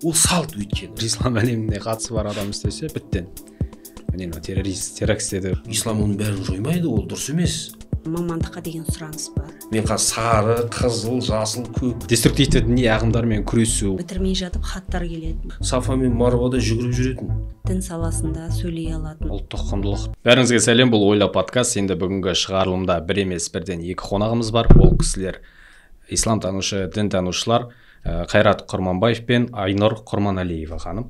ол салт өйткені. Ислам әлеміне қатысы бар адам істесе біттен. Міне террорист, теракт істеді. Ислам оның бәрін жоймайды, ол дұрыс емес. Мамандыққа деген сұраныс бар. Мен қазір сары, қызыл, жасыл, көк. Деструктивті діни ағымдармен күресу. Бітірмей жатып хаттар келеді. Сафа мен Марвада жүгіріп жүретін. Дін саласында сөйлей алатын. Ұлттық құндылық. Бәріңізге сәлем, бұл Ойла подкаст. Енді бүгінгі шығарылымда бір емес бірден екі қонағымыз бар. Ол кісілер ислам танушы, дін танушылар Қайрат Құрманбаев пен Айнұр Құрманалиева ханым.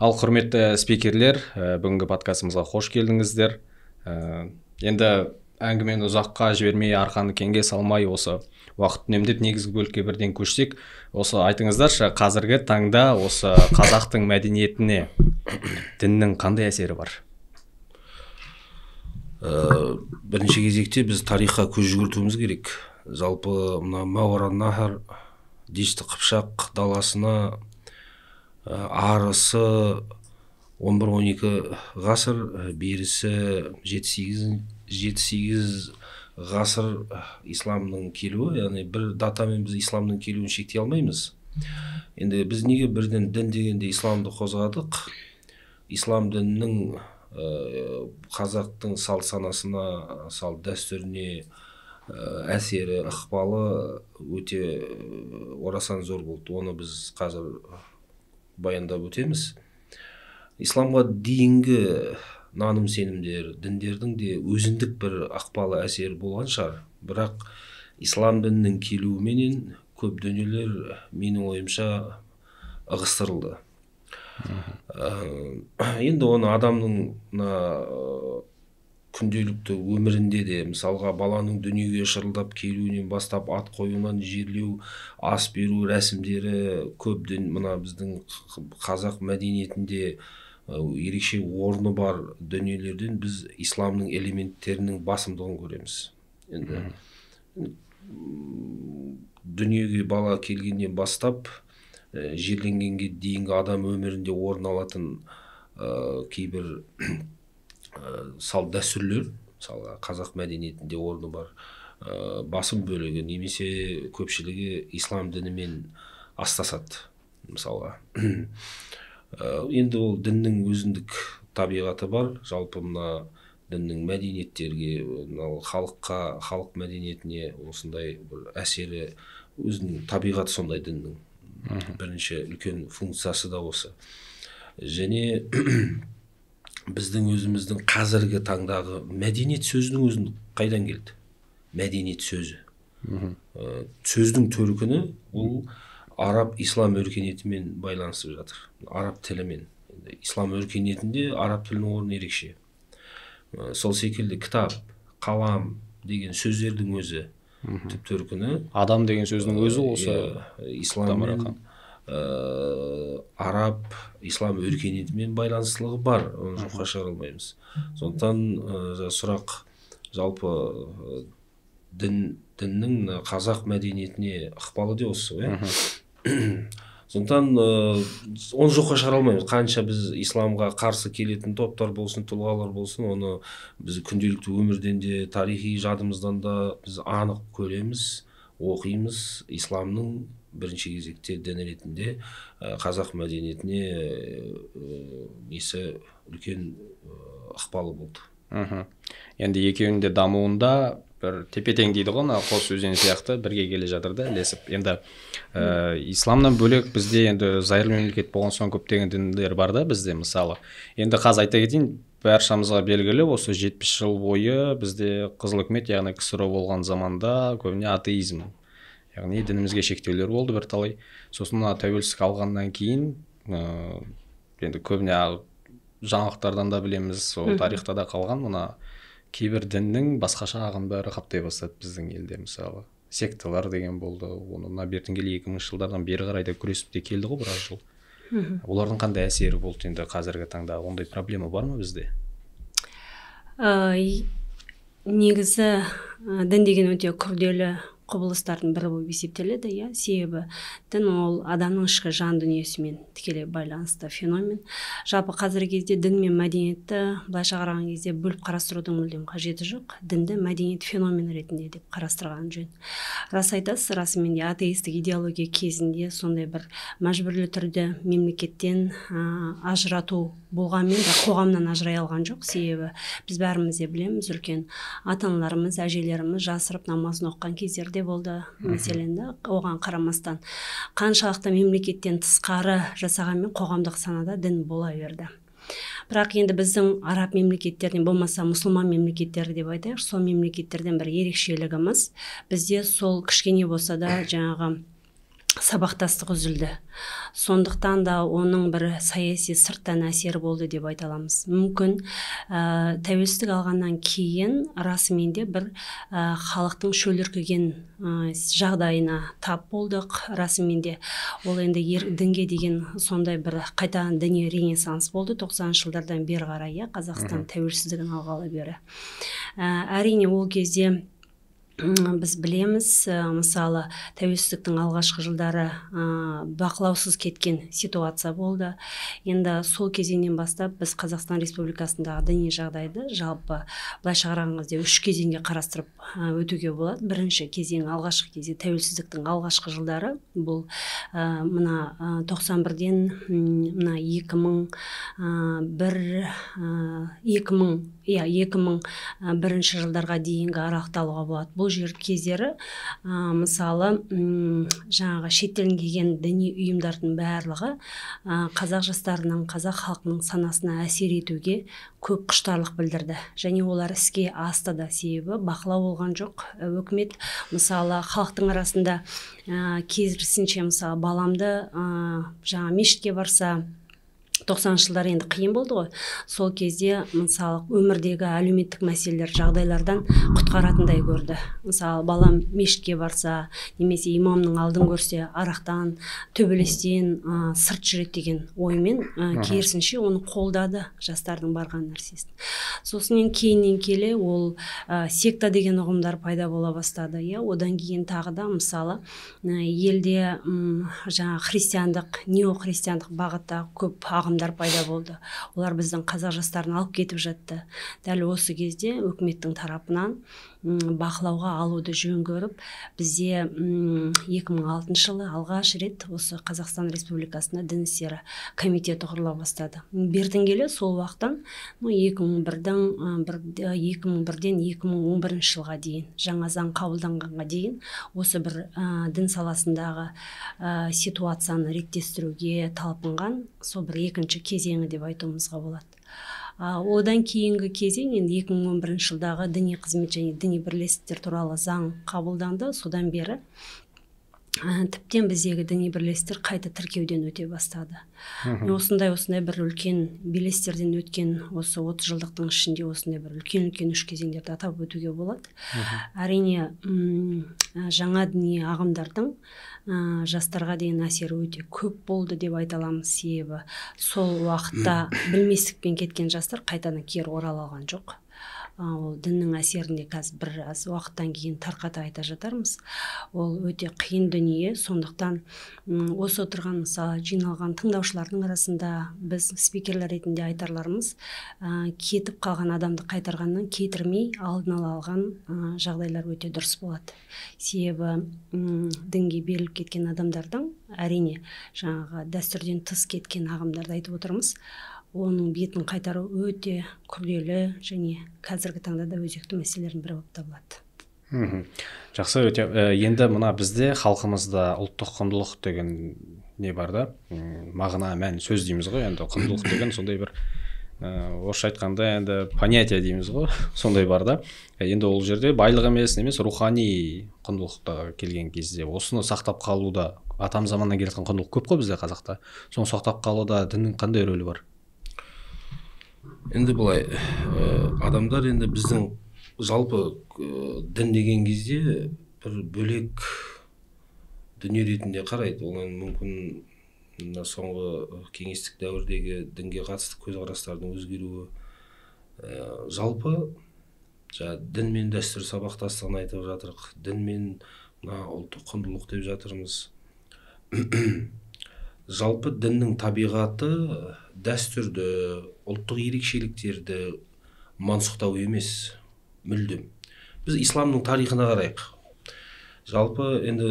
Ал құрметті спикерлер, бүгінгі подкастымызға қош келдіңіздер. Енді әңгімені ұзаққа жібермей, арқаны кеңге салмай, осы уақыт үнемдеп негізгі бөлікке бірден көшсек, осы айтыңыздаршы, қазіргі таңда осы қазақтың мәдениетіне діннің қандай әсері бар? Бірінші кезекте біз тарихқа көз жүгіртуіміз керек. Жалпы мына Мауараннахар, Дешті Қыпшақ даласына арысы 11-12 ғасыр, берісі 7-8 ғасыр исламның келуі, яғни бір датамен біз исламның келуін шектей алмаймыз. Енді біз неге бірден дін дегенде исламды қозғадық? Ислам дінінің қазақтың салт санасына, салт дәстүріне әсері, ықпалы өте орасан зор болды. Оны біз қазір баяндап өтеміз. Исламға дейінгі наным сенімдер, діндердің де өзіндік бір ықпалы әсері болған шығар. Бірақ ислам дінінің келуіменен көп дүниелер менің ойымша ығыстырылды. Енді оны адамның күнделікті өмірінде де, мысалға баланың дүниеге шырылдап келуінен бастап ат қоюынан жерлеу, ас беру рәсімдері көп мына біздің қазақ мәдениетінде ерекше орны бар дүниелерден біз исламның элементтерінің басымдығын көреміз. Енді дүниеге бала келгеннен бастап жерленгенге дейінгі адам өмірінде орын алатын кейбір салт дәстүрлер, мысалы қазақ мәдениетінде орны бар басым бөлігі немесе көпшілігі ислам дінімен астасады. Мысалға енді ол діннің өзіндік табиғаты бар. Жалпы мына діннің мәдениеттерге, халыққа, халық мәдениетіне осындай бір әсері, өзінің табиғаты сондай діннің. Бірінші үлкен функциясы да осы. Және біздің өзіміздің қазіргі таңдағы мәдениет сөзінің өзін қайдан келді? Мәдениет сөзі. Сөздің төркіні ол араб ислам өркениетімен байланысып жатыр. Араб тілімен. Ислам өркениетінде араб тілінің орны ерекше. Сол секілді кітап, қалам деген сөздердің өзі түп төркіні. Адам деген сөздің өзі осы исламмен араб ислам өркениетімен байланыстылығы бар, оны жоққа шығара алмаймыз. Сондықтан сұрақ жалпы діннің қазақ мәдениетіне ықпалы де осы, сондықтан оны жоққа шығара алмаймыз. Қанша біз исламға қарсы келетін топтар болсын, тұлғалар болсын, оны біз күнделікті өмірден де, тарихи жадымыздан да біз анық көреміз, оқимыз. Исламның бірінші кезекте дін ретінде қазақ мәдениетіне несі үлкен ықпалы болды. Енді екеуінде дамуында бір тепе-тең дейді ғой, қос өзен сияқты бірге келе жатыр да, ілесіп. Енді исламнан бөлек бізде енді зайырлы мемлекет болған соң көптеген діндер бар да бізде, мысалы. Енді қазір айта кетейін, баршамызға белгілі, осы 70 жыл бойы бізде қызыл үкімет, яғни КСРО болған заманда көбіне атеизм, яғни дінімізге шектеулер болды бірталай. Сосын тәуелсіздік алғаннан кейін енді көбіне жаңалықтардан да білеміз, сол тарихта да қалған, мына кейбір діннің басқаша ағымдары қаптай бастады біздің елде. Мысалы секталар деген болды, оны бертін келе 2000 жылдардан бері қарай да күресіп те келді ғой біраз жыл. Олардың қандай әсері болды енді қазіргі таңда? Ондай проблема бар ма бізде? Негізі дін деген өте күрделі құбылыстардың бірі болып есептеледі, иә. Себебі дін ол адамның ішкі жан дүниесімен тікелей байланысты феномен. Жалпы қазіргі кезде дін мен мәдениетті былайша қараған кезде бөліп қарастырудың мүлдем қажеті жоқ. Дінді мәдениет феномен ретінде деп қарастырған жөн. Рас айтасыз, расымен де атеистік идеология кезінде сондай бір мәжбүрлі түрде мемлекеттен ажырату болғанмен де қоғамнан ажырай алған жоқ. Себебі біз бәріміз де білеміз, үлкен ата-аналарымыз, әжелеріміз жасырып намазын оқыған кездерде болды. Мәселен де оған қарамастан қаншалықты мемлекеттен тысқары жасағанмен қоғамдық санада дін бола берді. Бірақ енді біздің араб мемлекеттерінен болмаса мұсылман мемлекеттері деп айтайық, сол мемлекеттерден бір ерекшелігіміз, бізде сол кішкене болса да жаңағы сабақтастық үзілді. Сондықтан да оның бір саяси сырттан әсері болды деп айта аламыз. Мүмкін тәуелсіздік алғаннан кейін расымен де бір халықтың шөліркеген жағдайына тап болдық. Расымен де ол енді дінге деген сондай бір қайтадан діни ренессанс болды 90-шы жылдардан бері қарай, Қазақстан тәуелсіздігін алғалы бері. Әрине ол кезде біз білеміз, мысалы тәуелсіздіктің алғашқы жылдары бақылаусыз кеткен ситуация болды. Енді сол кезеңнен бастап біз Қазақстан Республикасындағы діни жағдайды жалпы былайша қараған кезде 3 кезеңге қарастырып өтуге болады. Бірінші кезең, алғашқы кезең тәуелсіздіктің алғашқы жылдары, бұл мына 91-ден мына 2001 жылдарға дейінгі аралықталуға болады. Бұл жер кездері мысалы жаңағы шеттен келген діни ұйымдардың барлығы қазақ жастарының, қазақ халқының санасына әсер етуге көп құштарлық білдірді. Және олар іске асты да, себебі бақылау болған жоқ. Өкімет мысалы халықтың арасында керісінше мысалы баламды жаңа мешітке барса, 90-шы жылдар енді қиын болды ғой. Сол кезде мысалы өмірдегі әлеуметтік мәселелер, жағдайлардан құтқаратындай көрді. Мысалы балам мешітке барса, немесе имамның алдын көрсе, арақтан, төбелестен сырт жүреді деген оймен керісінше оны қолдады, жастардың барған нәрсесін. Сосын кейіннен келе ол секта деген ұғымдар пайда бола бастады. Одан кейін тағы да мысалы елде жаңа христиандық, неохристиандық бағытта көп ағымдар пайда болды. Олар біздің қазақ жастарын алып кетіп жатты. Дәл осы кезде өкіметтің тарапынан бақылауға алуды жөн көріп, бізде 2006 жылы алғаш рет осы Қазақстан Республикасында дін істері комитеті құрыла бастады. Бертін келе сол уақыттан 2001-ден 2011 жылға дейін, жаңа заң қабылданғанға дейін осы бір дін саласындағы ситуацияны реттестіруге талпынған сол бір екінші кезеңі деп айтуымызға болады. Одан кейінгі кезең енді 2011 жылдағы діни қызмет және діни бірлестіктер туралы заң қабылданды. Содан бері тіптен біздегі діни бірлестіктер қайта тіркеуден өте бастады. Осындай бір үлкен белестерден өткен осы 30 жылдықтың ішінде осындай бір үлкен үш кезеңдерді атап өтуге болады. Әрине жаңа діни ағымдардың жастарға деген әсері өте көп болды деп айта аламыз. Себебі сол уақытта білместікпен кеткен жастар қайтадан кері орала алған жоқ. Ол діннің әсерінде қазір біраз уақыттан кейін тарқата айта жатармыз. Ол өте қиын дүние. Сондықтан осы отырған мысалы жиналған тыңдаушылардың арасында біз спикерлер ретінде айтарларымыз, кетіп қалған адамды қайтарғаннан кетірмей алдын ала алған жағдайлар өте дұрыс болады. Себебі дінге беріліп кеткен адамдардың әрине жаңағы дәстүрден тыс кеткен ағымдарды айтып отырмыз. Оның бетін қайтару өте күрделі және қазіргі таңда да өзекті мәселелердің бірі болып табылады. Жақсы, өте. Енді мына бізде халқымызда ұлттық құндылық деген не бар да, мағына, мән, сөз дейміз ғой. Енді құндылық деген сондай бір орысша айтқанда енді понятие дейміз ғой, сондай бар да. Енді ол жерде байлық емес рухани құндылықта келген кезде осыны сақтап қалуда, атам заманнан келген құндылық көп қой бізде қазақта. Соны сақтап қалуда діннің қандай рөлі бар? Енді бұлай, адамдар енді біздің жалпы дін деген кезде бір бөлек дүние ретінде қарайды. Ол мүмкін соңғы кеңестік дәуірдегі дінге қатысты көзқарастардың өзгеруі. Жалпы дін мен дәстүр сабақтастығын айтып жатырық. Дін мен ұлттық құндылық деп жатырмыз. Жалпы діннің табиғаты дәстүрді, ұлттық ерекшеліктерді мансұқтау емес, мүлдем. Біз исламның тарихына қарайық. Жалпы енді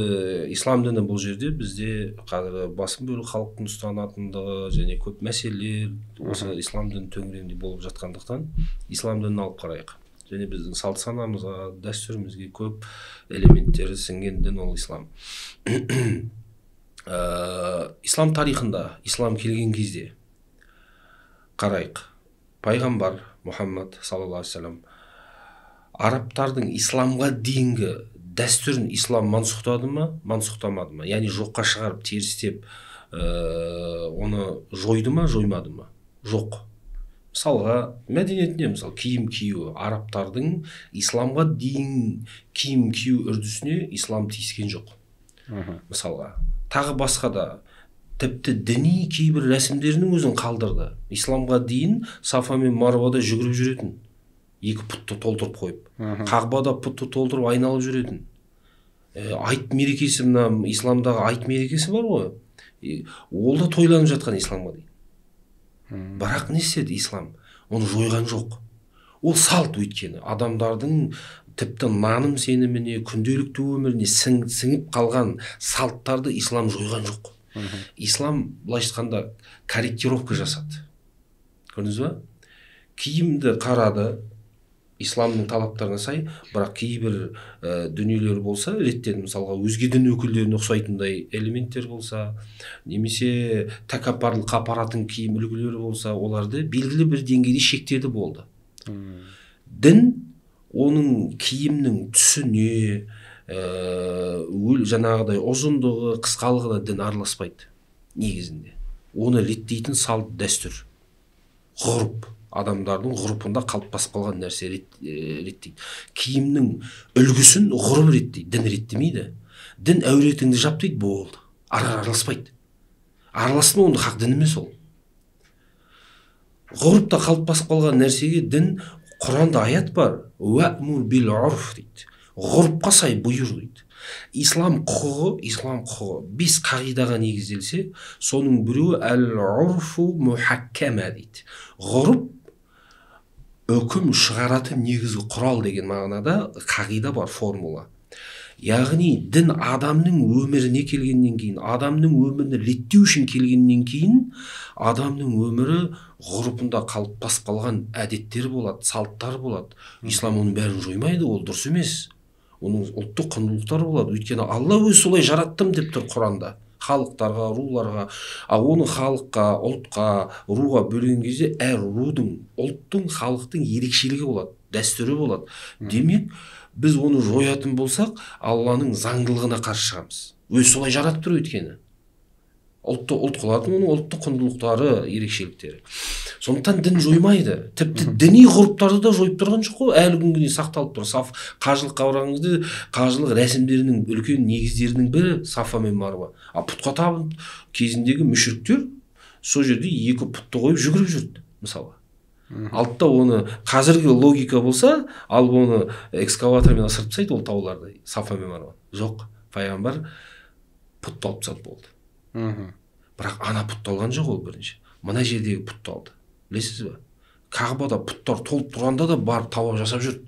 ислам діні бұл жерде бізде қазір басым бөлігі халықтың ұстанатындығы және көп мәселелер осы ислам діні төңірегінде болып жатқандықтан ислам дінін алып қарайық. Және біздің салт санамызға, дәстүрімізге көп элементтері сіңген дін ол ислам. Ислам тарихында, ислам келген кезде қарайық. Пайғамбар Мұхаммад саллаллаху алейхи вассалам арабтардың исламға дейінгі дәстүрін ислам мансұқтады ма, мансұқтамады ма? Яғни жоққа шығарып, терістеп, оны жойды ма, жоймады ма? Жоқ. Мысалға, мәдениетіне, мысалы, киім кию, арабтардың исламға дейін киім кию үрдісіне ислам тиіскен жоқ. Мысалға, тағы басқа да тіпті діни кейбір рәсімдерінің өзін қалдырды. Исламға дейін Сафа мен Марвада жүгіріп жүретін. Екі пұтты толтырып қойып. Қағбада пұтты толтырып айналып жүретін. Айт мерекесі, мына исламдағы айт мерекесі бар ғой. Ол да тойланып жатқан исламға дейін. Бірақ не істеді ислам? Оны жойған жоқ. Ол салт өйткені. Адамдардың тіпті наным сеніміне, күнделікті өміріне сіңіп қалған салттарды ислам жойған жоқ. Ислам былайша айтқанда корректировка жасады. Көрдіңіз ба? Киімді қарады, исламның талаптарына сай, бірақ кейбір дүниелер болса реттеді. Мысалға, өзге дін өкілдеріне ұқсайтындай элементтер болса, немесе тәкаппарлық апаратын киім үлгілері болса, оларды белгілі бір деңгейде шектеді болды. Дін оның киімнің түсіне, жаңағыдай ұзындығы, қысқалығына дін араласпайды негізінде. Оны реттейтін салт, дәстүр, ғұрып, адамдардың ғұрпында қалыптасып қалған нәрсе реттейді. Киімнің үлгісін ғұрып реттейді, дін реттемейді. Дін әуретіңді жап дейді, болды. Араласпайды. Араласты ма, онда хақ дін емес ол. Ғұрыпта қалыптасып қалған нәрсеге дін, Құранда аят бар, уәмур бил урф дейді. Ғұрыпқа сай бұйыр дейді. Ислам құқығы 5 қағидаға негізделсе, соның біреуі әл-урфу мухаккама дейді. Ғұрып үкім шығаратын негізгі құрал деген мағынада қағида бар, формула. Яғни дін адамның өміріне келгеннен кейін, адамның өмірін реттеу үшін келгеннен кейін, адамның өмірі ғұрпында қалыптасып қалған әдеттер болады, салттар болады. Ислам оның бәрін жоймайды, ол дұрыс емес. Оның ұлттық құндылықтар болады. Өйткені Алла өзі солай жараттым деп тұр Құранда. Халықтарға, руларға, оны халыққа, ұлтқа, руға бөлген кезде әр рудың, ұлттың, халықтың ерекшелігі болады, дәстүрі болады. Демек, біз оны жоятын болсақ, Алланың заңдылығына қарсы шығамыз. Өзі солай жаратып тұр өйткені. Ұлт қылатын оның ұлттық құндылықтары, ерекшеліктері. Сондықтан дін жоймайды. Тіпті діни ғұрыптарды да жойып тұрған жоқ қой, әлі күнге дейін сақталып тұр. Қажылық қараңызды, қажылық рәсімдерінің үлкен негіздерінің бірі Сафа мен Марва. Пұтқа табын кезіндегі мүшіріктер сол жерде 2 пұтты қойып жүгіріп жүрді, мысалы. Алтта оны қазіргі логика болса, алып оны экскаватормен асырып тастайды ол тауларды, Сафа мен Марва. Жоқ, пайғамбар пұтты алып тастады болды. Бірақ ана пұтты алған жоқ ол бірінші. Мына жердегі пұтты алды. Білесіз ба? Қағбада пұттар толып тұрғанда да барып тауап жасап жүрді.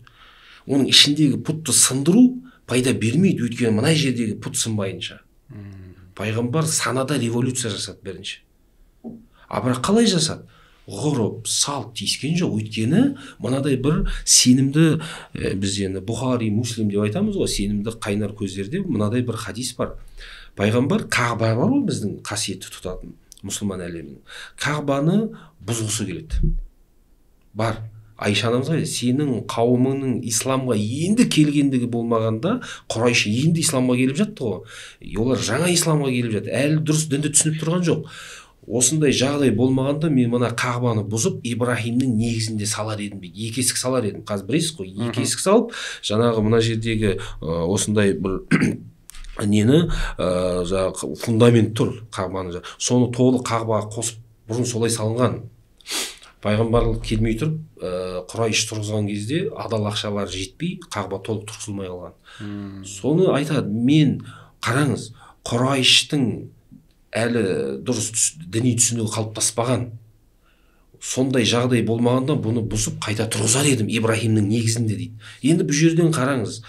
Оның ішіндегі пұтты сындыру пайда бермейді, өйткені мына жердегі пұт сынбайынша. Пайғамбар санада революция жасады бірінші. Бірақ қалай жасады? Ғұрып, салт тиіскен жоқ. Өйткені мынадай бір сенімді, біз енді Бұхари, Муслим деп айтамыз ғой, сенімді қайнар көздерде мынадай бір хадис бар. Пайғамбар Қағба бар ғой біздің қасиетті тұтатын мұсылман әлемінің. Қағбаны бұзғысы келеді. Бар. Айша анамыз айтады, сенің қауымыңның исламға енді келгендігі болмағанда, Құрайш енді исламға келіп жатты ғой. Олар жаңа исламға келіп жатты. Әлі дұрыс дінді түсініп тұрған жоқ. Осындай жағдай болмағанда мен мына Қағбаны бұзып Ибраһимнің негізінде салар едім дейді. 2 есік салар едім. Қазір білесіз ғой, 2 есік салып, жаңағы мына жердегі осындай бір нені фундамент тұр Қағбаны. Соны толық Қағбаға қосып, бұрын солай салынған. пайғамбарлық келмей тұрып Құрайш тұрғызған кезде адал ақшалар жетпей Қағба толық тұрғызылмай қалған. Соны айтады, мен қараңыз, Құрайштың әлі дұрыс діни түсінігі қалыптаспаған, сондай жағдай болмағанда бұны бұзып қайта тұрғызар едім Ибраһимнің негізінде дейді. Енді бұл жерден қараңыз,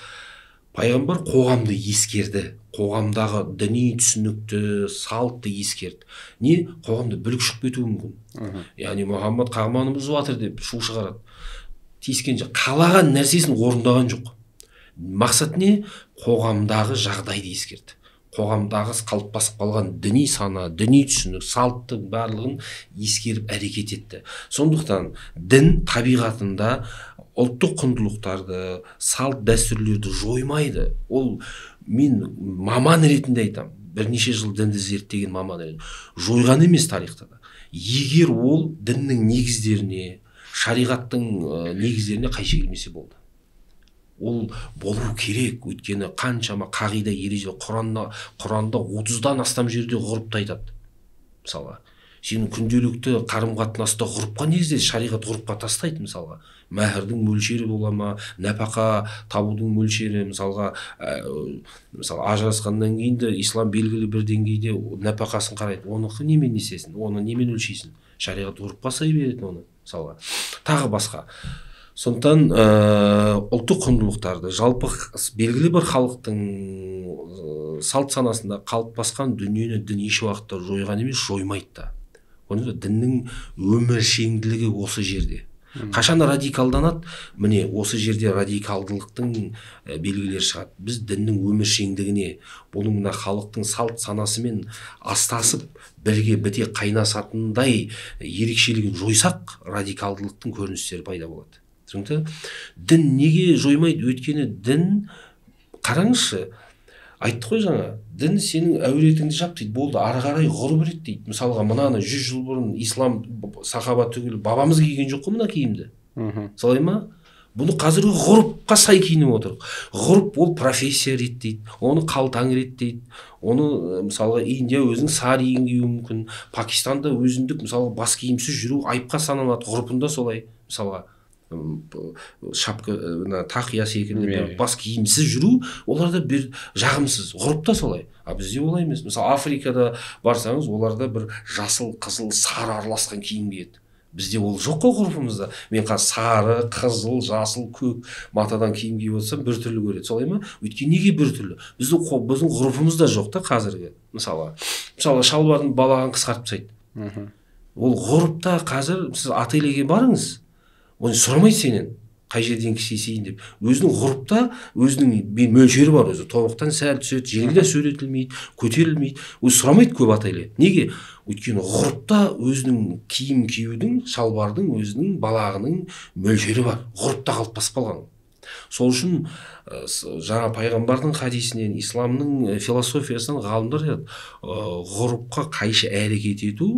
пайғамбар қоғамды ескерді, қоғамдағы діни түсінікті, салтты ескерді. Не? Қоғамда бүлік шығып кетуі мүмкін. Яғни Мұхаммад қағбаны бұзып жатыр деп шу шығарады. Тиіскенше қалаған нәрсесін орындаған жоқ. Мақсат не? Қоғамдағы жағдайды ескерді. Қоғамдағы қалыптасып қалған діни сана, діни түсінік, салттың барлығын ескеріп әрекет етті. Сондықтан дін табиғатында ұлттық құндылықтарды, салт дәстүрлерді жоймайды. Ол мен маман ретінде айтамын, бірнеше жыл дінді зерттеген маман ретінде, жойған емес тарихта да. Егер ол діннің негіздеріне, шариғаттың негіздеріне қайшы келмесе болды. Ол болу керек, өйткені қаншама қағида ереже, Құранда 30-дан астам жерде ғұрыпты айтады. Мысалға, сенің күнделікті қарым-қатынаста ғұрыпқа негізделеді, шариғат ғұрыпқа тастайды. Мысалға, мәһірдің мөлшері бола ма, нәпақа табудың мөлшері, мысалға ажырасқаннан кейін де ислам белгілі бір деңгейде нәпақасын қарайды. Оны немен несесің, оны немен өлшейсің? Шариғат ғұрыпқа сай береді оны, мысалға. Тағы басқа. Сондықтан ұлттық құндылықтарды, жалпы белгілі бір халықтың салт санасында қалыптасқан дүниені дін еш уақытта жойған емес, жоймайды да. Діннің өміршеңділігі осы жерде. Қашан радикалданады? Міне осы жерде радикалдылықтың белгілері шығады. Біз діннің өміршеңдігіне, бұның мына халықтың салт санасымен астасып, бірге біте қайнасатындай ерекшелігін жойсақ, радикалдылықтың көріністері пайда болады. Дін неге жоймайды? Өйткені дін, қараңызшы, айтты ғой жаңа, дін сенің әуретіңді жап дейді, болды, ары қарай ғұрып рет дейді. Мысалға, мынаны 100 жыл бұрын ислам сахаба түгілі бабамыз киген жоқ қой мына киімді. Солай ма? Бұны қазіргі ғұрыпқа сай киініп отыр. Ғұрып ол профессия реттейді, оны қалтаң реттейді. Оны мысалға Индия өзінің сарийін киюі мүмкін, Пакистанда өзіндік мысалға бас киімсіз жүру айыпқа саналады, ғұрпында солай. Мысалға шапка, тақия секілді бас киімсіз жүру, оларда бір жағымсыз, ғұрыпта солай. Бізде олай емес. Мысалы Африкада барсаңыз, оларда бір жасыл, қызыл, сары араласқан киім киеді. Бізде ол жоқ қой ғұрпымызда. Мен қазір сары, қызыл, жасыл, көк матадан киім киіп отырсам бір түрлі көреді. Солай ма? Өйткені неге бір түрлі? Біздің ғұрпымызда жоқ та қазіргі. Мысалы шалбардың балағын қысқартып тастайды. Ол ғұрыпта қазір сіз ательеге барыңыз, оны сұрамайды сенен, қай жерден кисейін деп. Өзінің ғұрыпта, өзінің мөлшері бар өзі. Тобықтан сәл түседі, жеңілден сөйлетілмейді, көтерілмейді. Өзі сұрамайды көп ателье. Неге? Өйткені ғұрыпта өзінің киім киюдің, шалбардың, өзінің балағының мөлшері бар. Ғұрыпта қалыптасып қалған. Сол үшін жаңа пайғамбардың хадисінен, исламның философиясынан ғалымдар айтады, ғұрыпқа қайшы әрекет ету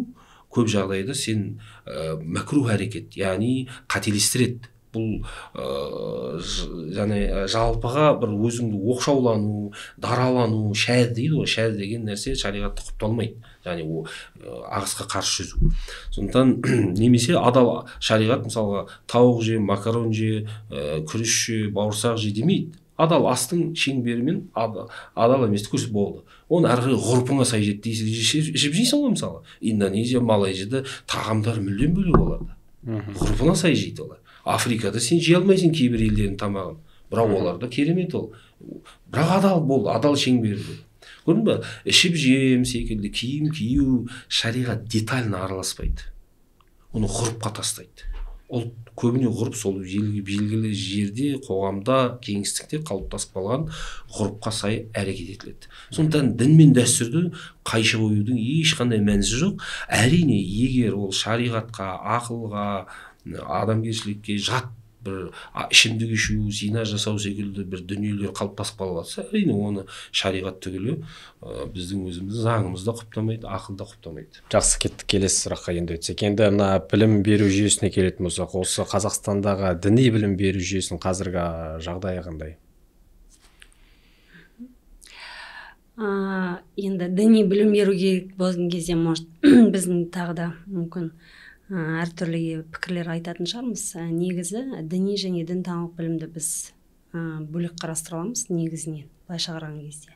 көп жағдайда сен мәкрух әрекет, яғни қателестіреді. Бұл жалпыға бір өзіңді оқшаулану, даралану, шәз дейді ғой, шәз деген нәрсе шариғатта құпталмайды. Яғни ағысқа қарсы жүзу. Сондықтан немесе адал шариғат мысалға тауық же, макарон же, күріш же, бауырсақ же демейді. Адал астың шеңберімен адал еместі көрсет болды. Оны әрі ғұрпыңа сай жетті ішіп жейсің ғой. Мысалы Индонезия, Малайзияда тағамдар мүлдем бөлек оларда. Ғұрпыңа сай жейді олар. Африкада сен жей алмайсың кейбір елдердің тамағын, бірақ оларда керемет ол. Бірақ адал болды, адал шеңберді. Көрдің ба? Ішіп жем секілді, киім кию, шариғат детально араласпайды. Оны ғұрыпқа тастайды. Ол көбіне ғұрып сол белгілі жерде, қоғамда, кеңістікте қалыптасып қалған ғұрыпқа сай әрекет етіледі. Сондықтан дін мен дәстүрді қайшы қоюдың ешқандай мәнісі жоқ. Әрине, егер ол шариғатқа, ақылға, адамгершілікке жат бір ішімдік ішу, зина жасау секілді бір дүниелер қалыптасып қалып жатса, әрине оны шариғат түгілі біздің өзіміздің заңымыз да құптамайды, ақыл да құптамайды. Жақсы, кеттік, келесі сұраққа енді өтсек. Енді мына білім беру жүйесіне келетін болсақ, осы Қазақстандағы діни білім беру жүйесінің қазіргі жағдайы қандай? Енді діни білім беруге болған кезде, может, біздің тағы да мүмкін әртүрлі пікірлер айтатын шығармыз. Негізі діни және дінтаналық білімді біз бөлек қарастыра аламыз негізінен былайша қараған кезде.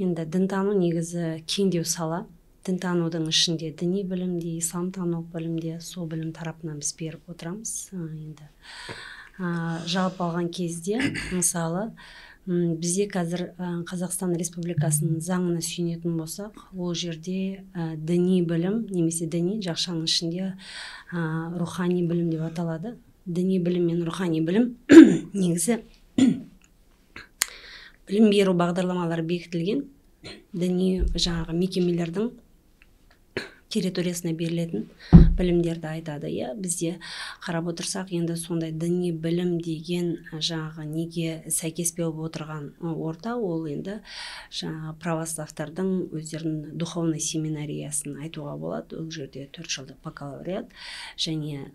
Енді дінтану негізі кеңдеу сала. Дінтанудың ішінде діни білімде, исламтану білімде сол білім тарапынан біз беріп отырамыз. Енді жалпы алған кезде мысалы бізде қазір Қазақстан Республикасының заңына сүйенетін болсақ, ол жерде діни білім немесе діни жақшаның ішінде рухани білім деп аталады. Діни білім мен рухани білім негізі білім беру бағдарламалары бекітілген діни жаңағы мекемелердің территориясына берілетін білімдерді айтады. Бізде қарап отырсақ, енді сондай діни білім деген жаңағы неге сәйкес болып отырған орта, ол енді жаңағы православтардың өздерінің духовный семинариясын айтуға болады. Ол жерде 4 жылдық бакалавриат және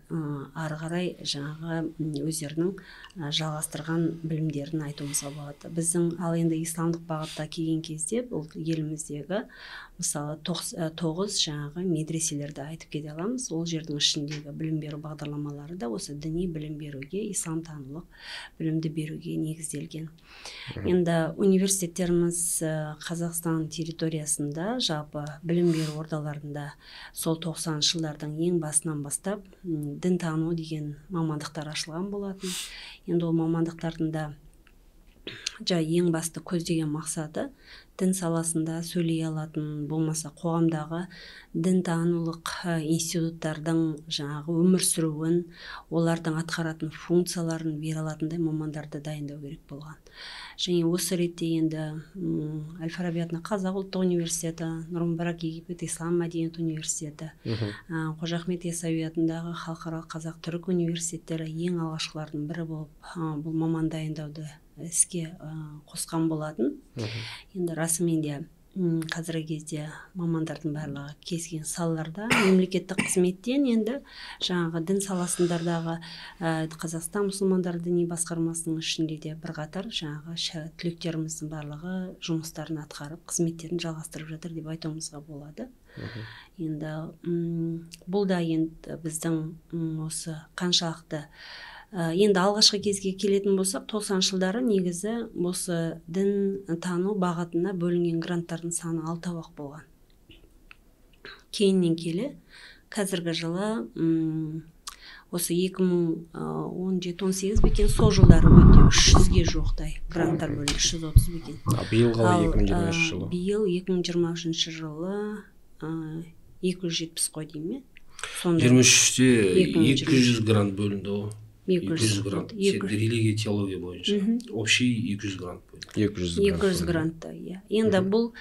ары қарай жаңағы өздерінің жалғастырған білімдерін айтуымызға болады. Біздің ал енді исламдық бағытта келген кезде бұл еліміздегі мысалы 9 жаңағы медреселерді айтып кете аламыз. Ол жердің ішіндегі білім беру бағдарламалары да осы діни білім беруге, исламтанулық білімді беруге негізделген. Енді университеттеріміз Қазақстан территориясында жалпы білім беру ордаларында сол 90 жылдардың ең басынан бастап дінтану деген мамандықтар ашылған болатын. Енді ол мамандықтардың да ең басты көздеген мақсаты дін саласында сөйлей алатын, болмаса қоғамдағы дінтанулық институттардың жаңағы өмір сүруін, олардың атқаратын функцияларын бере алатындай мамандарды дайындау керек болған. Және осы ретте енді Әл-Фараби атындағы Қазақ ұлттық университеті, Нұр Мүбарак Египет Ислам мәдениет университеті, Қожа Ахмет Яссауи атындағы халықаралық қазақ-түрік университеттері ең алғашқылардың бірі болып бұл маман дайындауды іске қосқан болатын. Енді расымен де қазіргі кезде мамандардың барлығы кезген салаларда мемлекеттік қызметтен енді жаңағы дін саласындардағы Қазақстан мұсылмандар діни басқармасының ішінде де бірқатар жаңағы түлектеріміздің барлығы жұмыстарын атқарып, қызметтерін жалғастырып жатыр деп айтуымызға болады. Енді бұл да енді біздің осы қаншалықты енді алғашқы кезге келетін болсақ, 90 жылдары негізі осы дін тану бағытына бөлінген гранттардың саны 6-ақ болған. Кейіннен келе қазіргі жылы осы 2017-18 бекен сол жылдары өте 300-ге жоқтай гранттар бөлінді, 330 бекен. Биылғы 2023 жылы. Биыл 2023 жылы 270 қой дейме? 23-те 200 грант бөлінді ол. 200 грант. Религия теология бойынша. Общий 200 грант бөлінді. 200 грантта, Енді бұл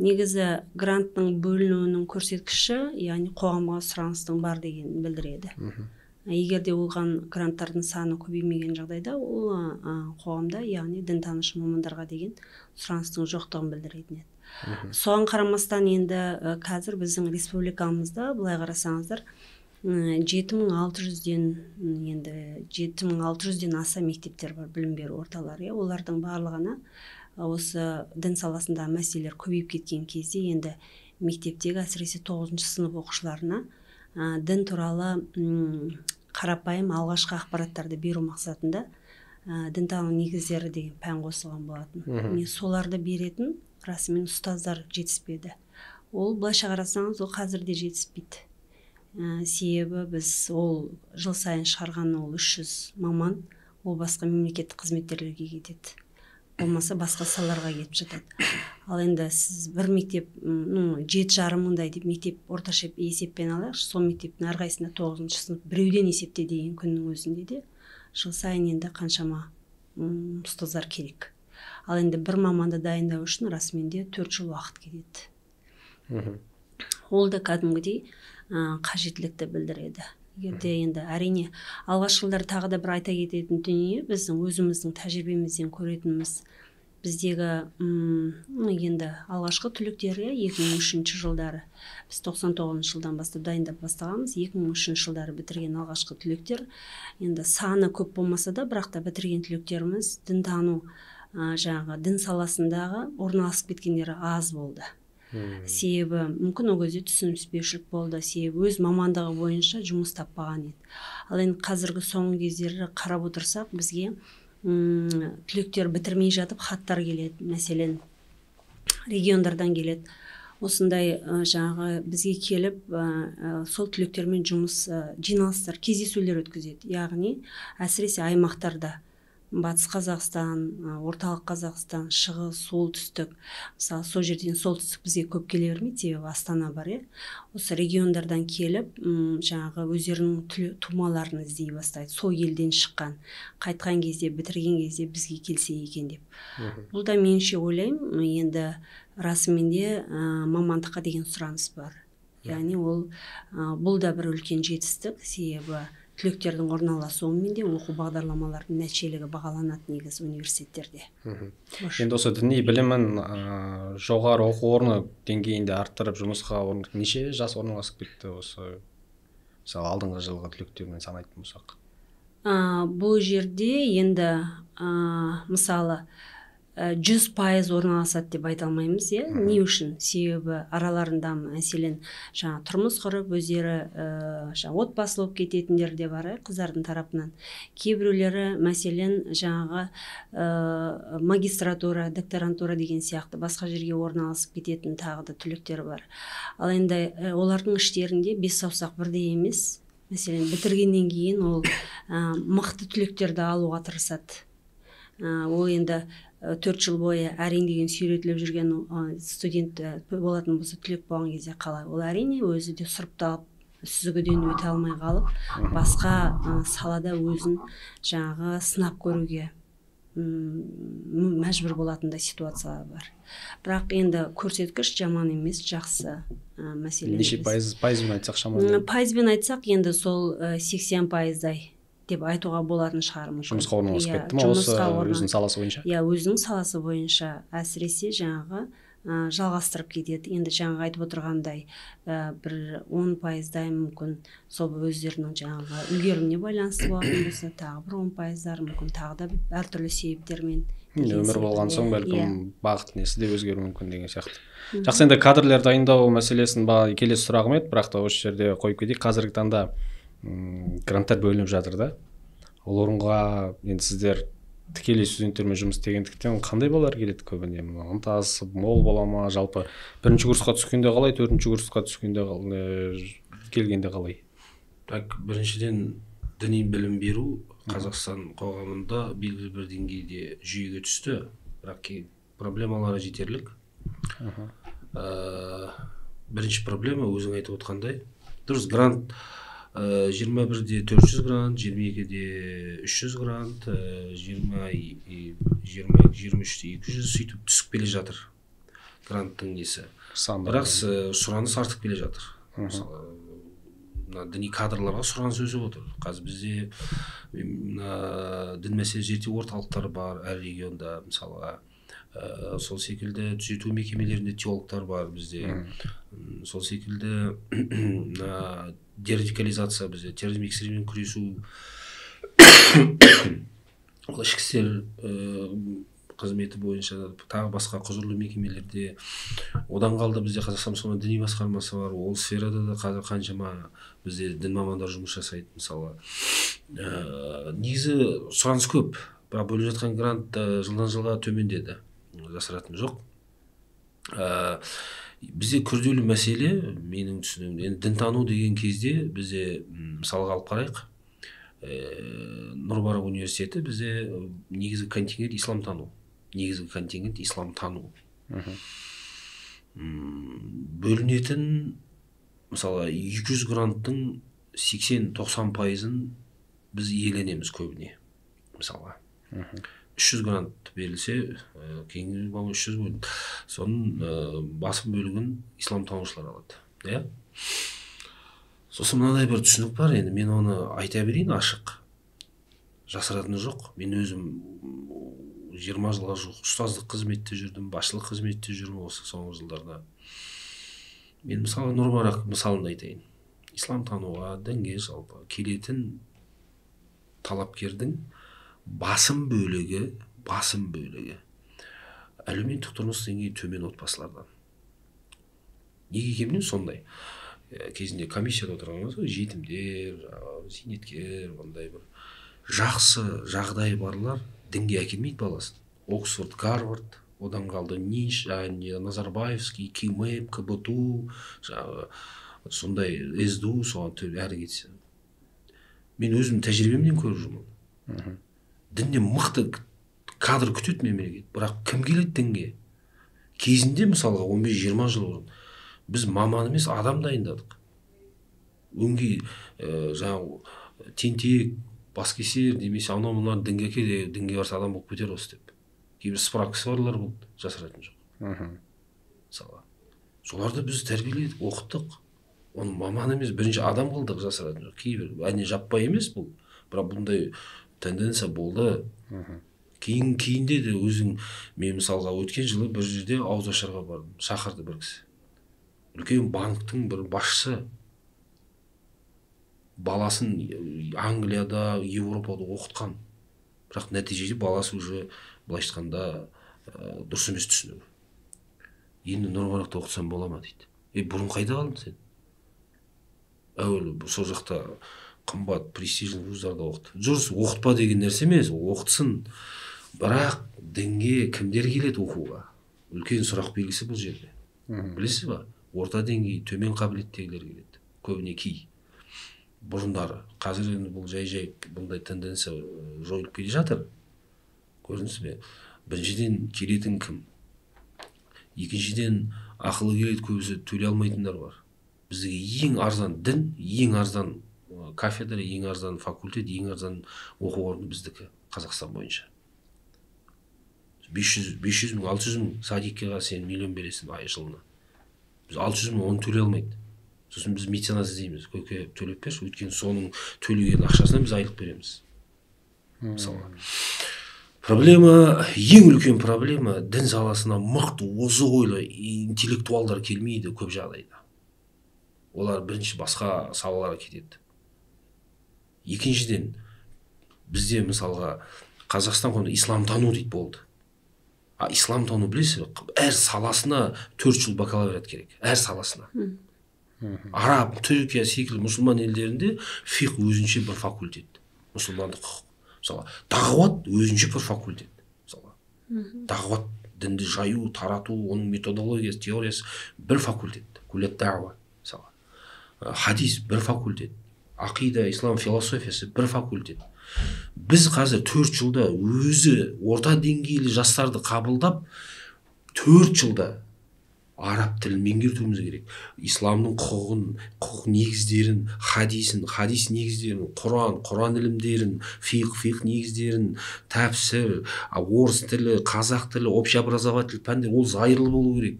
негізі гранттың бөлінуінің көрсеткіші, яғни қоғамға сұраныстың бар деген білдіреді. Егер де оған гранттардың саны көбеймеген жағдайда, ол қоғамда, яғни дінтанушы мамандарға деген сұраныстың жоқтығын білдіретін еді. Соған қарамастан енді қазір біздің республикамызда былай қарасаңыздар 7600-ден аса мектептер бар, білім беру орталары. Олардың барлығына осы дін саласында мәселелер көбейіп кеткен кезде енді мектептегі әсіресе 9-шы сынып оқушыларына дін туралы қарапайым алғашқы ақпараттарды беру мақсатында дінтану негіздері деген пән қосылған болатын. Соларды беретін расымен ұстаздар жетіспеді. Ол былайша қарасаңыз, ол қазірде жетіспейді. Себебі біз ол жыл сайын шығарған ол 300 маман, ол басқа мемлекеттік қызметкерлерге кетеді. Болмаса басқа салаларға кетіп жатады. Ал енді сіз бір мектеп 7,5 мыңдай деп мектеп орташа есеппен алайықшы, сол мектептің әрқайсысында 9-шы сынып біреуден есепте деген күннің өзінде де жыл сайын енді қаншама ұстаздар керек. Ал енді бір маманды дайындау үшін расымен де 4 жыл уақыт кетеді. Ол да кәдімгідей қажеттілікті білдіреді. Егерде енді әрине алғашқы жылдар тағы да бір айта кететін дүние, біздің өзіміздің тәжірибемізден көретініміз, біздегі енді алғашқы түлектері 2003 жылдары, біз 99 жылдан бастап дайындап бастағанбыз. 2003 жылдары бітірген алғашқы түлектер, енді саны көп болмаса да, бірақ та бітірген түлектеріміз дінтану жаңағы дін саласындағы орналасып кеткендері аз болды. себебі мүмкін ол кезде түсініспеушілік болды, себебі өз мамандығы бойынша жұмыс таппаған еді. Ал енді қазіргі соңғы кездері қарап отырсақ, бізге түлектер бітірмей жатып хаттар келеді, мәселен региондардан келеді. Осындай жаңағы бізге келіп сол түлектермен жұмыс жиналыстар, кездесулер өткізеді. Яғни әсіресе аймақтарда батыс Қазақстан, орталық Қазақстан, шығыс, солтүстік, мысалы сол жерден солтүстік бізге көп келе бермейді, себебі Астана бар, осы региондардан келіп жаңағы өздерінің тумаларын іздей бастайды, сол елден шыққан, қайтқан кезде, бітірген кезде бізге келсе екен деп. Бұл да меніңше ойлаймын, енді расымен де мамандыққа деген сұраныс бар. Яғни бұл да бір үлкен жетістік, себебі түлектердің орналасуымен де оқу бағдарламаларының нәтижелігі бағаланады негізі университеттерде. Енді осы діни білімін жоғары оқу орны деңгейінде арттырып жұмысқа неше жас орналасып кетті осы, мысалы алдыңғы жылғы түлектермен санайтын болсақ? Бұл жерде енді мысалы 100% орналасады деп айта алмаймыз, не үшін? Себебі араларында мәселен жаңа тұрмыс құрып, өздері отбасы болып кететіндер де бар, қыздардың тарапынан. Кейбіреулері мәселен жаңағы магистратура, докторантура деген сияқты басқа жерге орналасып кететін тағы да түлектер бар. Ал енді олардың іштерінде бес саусақ бірдей емес. Мәселен, бітіргеннен кейін ол мықты түлектерді алуға тырысады. Ол енді 4 жыл бойы әрең деген сүйретіліп жүрген студент болатын болса, түлек болған кезде қалай? Ол әрине өзі де сұрыпталып, сүзгіден өте алмай қалып, басқа салада өзін жаңағы сынап көруге мәжбүр болатындай ситуациялар бар. Бірақ енді көрсеткіш жаман емес, жақсы мәселе. Неше пайызбен айтсақ шамамен? Пайызбен айтсақ, енді сол 80%-дай деп айтуға болатын шығар. Жұмысқа орналасып кетті ма осы өзінің саласы бойынша? Өзінің саласы бойынша әсіресе жаңағы жалғастырып кетеді. Енді жаңағы айтып отырғандай бір 10%-дай мүмкін сол өздерінің жаңағы үлгеріміне байланысты болатын болса, тағы бір 10%-дар мүмкін тағы да әртүрлі себептермен. Өмір болған соң бәлкім бағыт несі де өзгеруі мүмкін деген сияқты. Жақсы, енді кадрлер дайындау мәселесін келесі сұрағым еді, бірақ та осы жерде қойып кетейік. Қазіргі таңда гранттар бөлініп жатыр да. Ол орынға енді сіздер тікелей студенттермен жұмыс істегендіктен қандай балалар келеді көбіне? Ынтасы мол бола ма, жалпы бірінші курсқа түскенде қалай, төртінші курсқа түскенде келгенде қалай? Біріншіден діни білім беру Қазақстан қоғамында белгілі бір деңгейде жүйеге түсті, бірақ проблемалары жетерлік. Бірінші проблема өзің айтып отқандай, дұрыс, грант 21-де 400 грант, 22-де 300 грант, 23-де 200 сөйтіп түсіп келе жатыр гранттың несі. Бірақ сұраныс артып келе жатыр. Діни кадрларға сұраныс өсіп отыр. Қазір бізде дін мәселе зерттеу орталықтары бар әр регионда, мысалға. Сол секілді түзету мекемелерінде теологтар бар бізде. Сол секілді дерадикализация бізде, терроризм экстремизммен күресу, ішкі істер қызметі бойынша тағы басқа құзырлы мекемелерде. Одан қалды бізде Қазақстан мұсылман діни басқармасы бар, ол сферада да қазір қаншама бізде дін мамандар жұмыс жасайды, мысалы. Негізі сұраныс көп, бірақ бөлініп жатқан грант жылдан жылға төмендеді, жасыратын жоқ. Бізде күрделі мәселе, менің түсінігімде, дінтану деген кезде бізде мысалға алып қарайық, Нұр-Барақ университеті бізде негізгі контингент исламтану. Негізгі контингент исламтану. Бөлінетін, мысалы, 200 гранттың 80-90%-ын біз иеленеміз көбіне, мысалға. 300 грант берілсе, кейінгі 300 бөлінді. Соның басым бөлігін исламтанушылар алады. Сосын мынадай бір түсінік бар, енді мен оны айта берейін ашық. Жасыратыны жоқ. Мен өзім 20 жылға жоқ ұстаздық қызметте жүрдім, басшылық қызметте жүрмін осы соңғы жылдарда. Мен мысалы Нұр-Барақ мысалын айтайын. Исламтануға, дінге жалпы келетін талапкердің басым бөлігі әлеуметтік тұрмыс деңгейі төмен отбасылардан. неге екенін сондай кезінде комиссияда отырғанбыз ғой, жетімдер, зейнеткер, ондай бір жақсы жағдайы барлар дінге әкелмейді баласын. Оксфорд, Гарвард, одан қалды Ниш, Назарбаевский, КИМЭП, КБТУ, сондай СДУ, соған әрі кетсе. Мен өзім тәжірибемнен көріп жүрмін. Діннен мықты кадр күтеді мемлекет, бірақ кім келеді дінге? Кезінде мысалға 15-20 жыл бұрын біз маман емес адам дайындадық. Өңге жаңағы тентек, баскесер немесе анау мыналар дінге келе, дінге барса адам болып кетер осы деп. Кейбір сыпырақсы барлар болды, жасыратын жоқ. Мысалы, соларды біз тәрбиеледік, оқыттық. Оны маман емес, бірінші адам қылдық, жасыратын жоқ. Кейбір әне жаппай емес бұл, бірақ бұндай тенденция болды. Кейінде де өзің, мен мысалға өткен жылы бір жерде ауызашарға бардым, шақырды бір кісі. Үлкен банктың бір басшысы, баласын Англияда, Европада оқытқан, бірақ нәтижеде баласы уже былайша айтқанда дұрыс емес түсінігі. Енді Нұрбарақта оқытсам бола ма дейді. Бұрын қайда қалдың сен? Әуелі сол жақта қымбат, престижный вуздарда оқыды. Жүріс оқытпа деген нәрсе емес, оқытсын. Бірақ дінге кімдер келеді оқуға? Үлкен сұрақ белгісі бұл жерде. Білесіз ба? Орта деңгей, төмен қабілеттегілер келеді. Көбіне кей. Бұрындары. Қазір енді бұл жай бұндай тенденция жойылып келе жатыр. Көрдіңіз бе? Біріншіден келетін кім? Екіншіден ақылы келеді, көбісі төлей алмайтындар бар. Біздегі ең арзан дін, ең арзан кафедра, ең арзан факультет, ең арзан оқу орны біздікі Қазақстан бойынша. 500 мың, 600 мың садиккеға сен миллион бересің ай жылына. Біз 600 мың оны төлей алмайды. Сосын біз меценат іздейміз, көке төлеп берші, өйткені соның төлеген ақшасынан біз айлық береміз. Мысалы. Проблема, ең үлкен проблема, дін саласына мықты, озық ойлы интеллектуалдар келмейді көп жағдайда. Олар бірінші басқа салаларға кетеді. Екіншіден, бізде мысалға Қазақстан қонды исламтану дейді болды. Исламтану білесіз бе? Әр саласына 4 жыл бакалавриат керек. Әр саласына. Араб, Түркия секілді мұсылман елдерінде фиқ өзінше бір факультет. Мұсылмандық құқық. Мысалы, дағуат өзінше бір факультет. Мысалы, дағуат, дінді жаю, тарату, оның методологиясы, теориясы бір факультет. Кулет дағуа. Мысалы, хадис бір факультет. Ақида, ислам философиясы бір факультет. Біз қазір 4 жылда өзі орта деңгейлі жастарды қабылдап 4 жылда араб тілін меңгертуіміз керек. Исламның құқық негіздерін, хадис негіздерін, Құран ілімдерін, фиқ негіздерін, тәпсір, орыс тілі, қазақ тілі, общеобразовательный пәндер, ол зайырлы болу керек.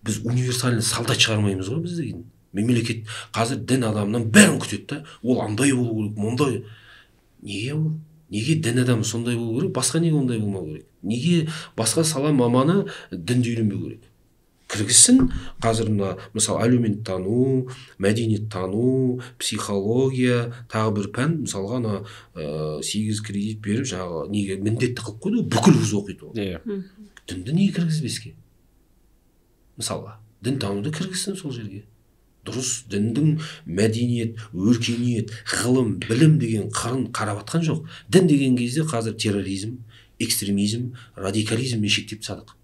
Біз универсальный солдат шығармаймыз ғой біздегі. Мемлекет қазір дін адамнан бәрін күтеді да, ол андай болу керек, мұндай. Неге ол? Неге дін адамы сондай болу керек? Басқа неге ондай болмау керек? Неге басқа сала маманы дінді үйренбеу керек? Кіргізсін, қазір мысалы әлеуметтану, мәдениеттану, психология, тағы бір пән, мысалға 8 кредит беріп, жаңағы неге міндетті қылып қойды, бүкіл вуз оқиды ол. Дінді неге кіргізбеске? Мысалға, дін тануды кіргізсін сол жерге. Дұрыс, діндің мәдениет, өркениет, ғылым, білім деген қырын қарап атқан жоқ. Дін деген кезде қазір терроризм, экстремизм, радикализм шектеп тастадық.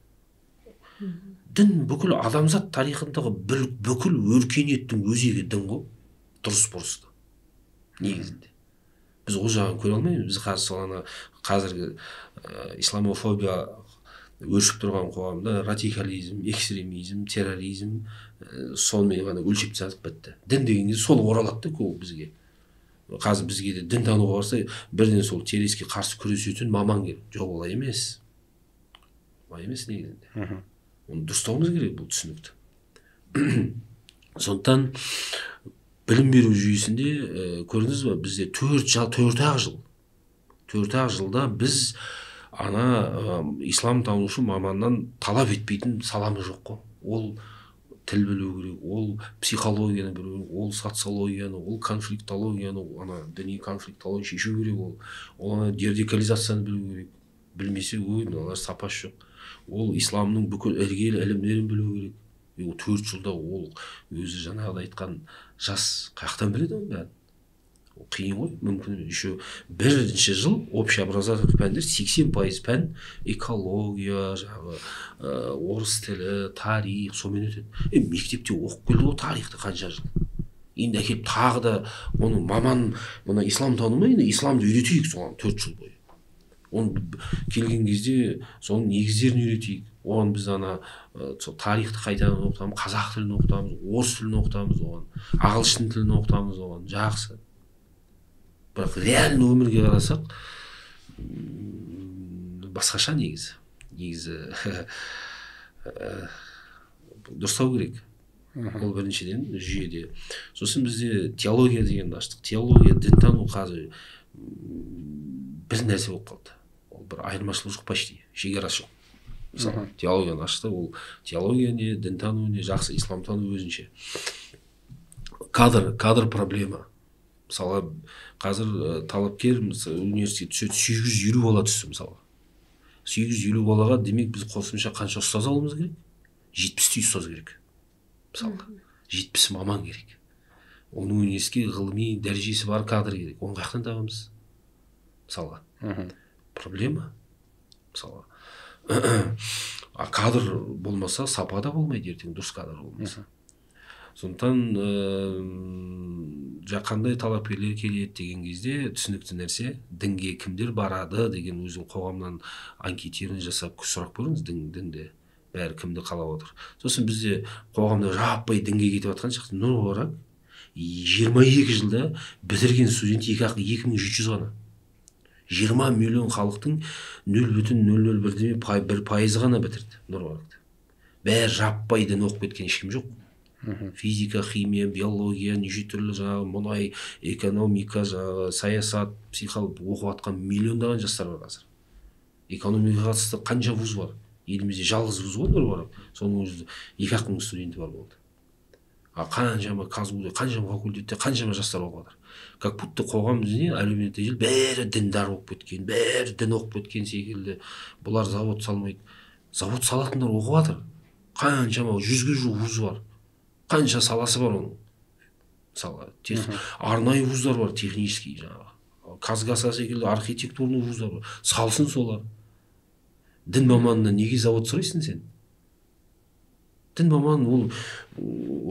Дін бүкіл адамзат тарихындағы бүкіл өркениеттің өзегі дін ғой, дұрыс бұрысты негізінде. Біз ол жағын көре алмаймыз. Біз қазіргі исламофобия өршіп тұрған қоғамда радикализм, экстремизм, терроризм сонымен ғана өлшеп тастадық, бітті. Дін дегенде сол оралады көп бізге. Қазір бізге де дін тануға барса, бірден сол терроризмге қарсы күресетін маман керек. Жоқ, олай емес. Олай емес негізінде. Оны дұрыстауымыз керек бұл түсінікті. Сондықтан білім беру жүйесінде көрдіңіз бе, бізде 4 жылда біз ислам танушы маманнан талап етпейтін саламыз жоқ қой. Ол тіл білу керек, ол психологияны білу керек, ол социологияны, ол конфликтологияны, діни конфликтология шешу керек, ол дердикализацияны білу керек. Білмесе, олар сапасы жоқ. Ол исламның бүкіл іргелі ілімдерін білу керек. ол 4 жылда ол өзі жаңағыда айтқан жас қаяқтан біледі оның бәрін. Ол қиын ғой, мүмкін еще бірінші жыл общеобразовательный пәндер 80% пән экология, жаңағы орыс тілі, тарих, сонымен өтеді. Мектепте оқып келді ғой тарихты қанша жыл. Енді әкеліп тағы да оның маман, мына ислам танымай, енді исламды үйретейік соған 4 жыл бойы. Оны келген кезде соның негіздерін үйретейік. Оған біз тарихты қайтадан оқытамыз, қазақ тілін оқытамыз, орыс тілін оқытамыз оған, ағылшын тілін оқытамыз оған, жақсы. Бірақ реально өмірге қарасақ басқаша негізі дұрыстау керек. Ол біріншіден жүйеде. Сосын бізде теология дегенді аштық. Теология, дінтану қазір бір нәрсе болып қалды. Ол бір айырмашылық жоқ, почти шекарасы жоқ. Мысалы, теологияны ашты, ол теология не, дінтану не, жақсы, исламтану өзінше. Кадр проблема. Мысалы, қазір талапкер университет түседі, 850 бала түсті мысалы. 850 балаға демек біз қосымша қанша ұстаз алуымыз керек? 70 ұстаз керек. Мысалы, 70 маман керек. Оның университетке ғылыми дәрежесі бар кадр керек. Оны қаяқтан табамыз? Мысалға. Проблема. Мысалға. Кадр болмаса, сапа да болмайды ертең, дұрыс кадр болмаса. Сондықтан қандай талапкерлер келеді деген кезде түсінікті нәрсе, дінге кімдер барады деген өзің қоғамнан анкетирование жасап сұрақ көріңіз, дінде бәрі кімді қалап отыр. Сосын бізде қоғамда жаппай дінге кетіп жатқан сияқты, нұр барак 22 жылда бітірген студент 2700 ғана. 20 миллион халықтың 0,001% ғана бітірді нұр баракты. Бәрі жаппай дін оқып кеткен ешкім жоқ. Физика, химия, биология, неше түрлі жаңағы мұнай, экономика, жаңағы саясат, психология оқып жатқан миллиондаған жастар бар қазір. Экономикаға қатысты қанша вуз бар? Елімізде жалғыз вуз ғой нұр барак. Соның өзі 2000 студенті бар болды. Қаншама казгуде, қаншама факультетте, қаншама жастар оқып жатыр. Как будто қоғам бізде әлеуметтік желі бәрі діндар болып кеткен, бәрі дін оқып кеткен секілді. Бұлар завод салмайды. Завод салатындар оқып жатыр. Қаншама 100-ге жуық вуз бар. Қанша саласы бар оның. Мысалы, арнайы вуздар бар, технический жаңағы. Казгаса секілді архитектурный вуздар бар. Салсын солар. Дін маманына неге завод сұрайсың сен? Дін маманы ол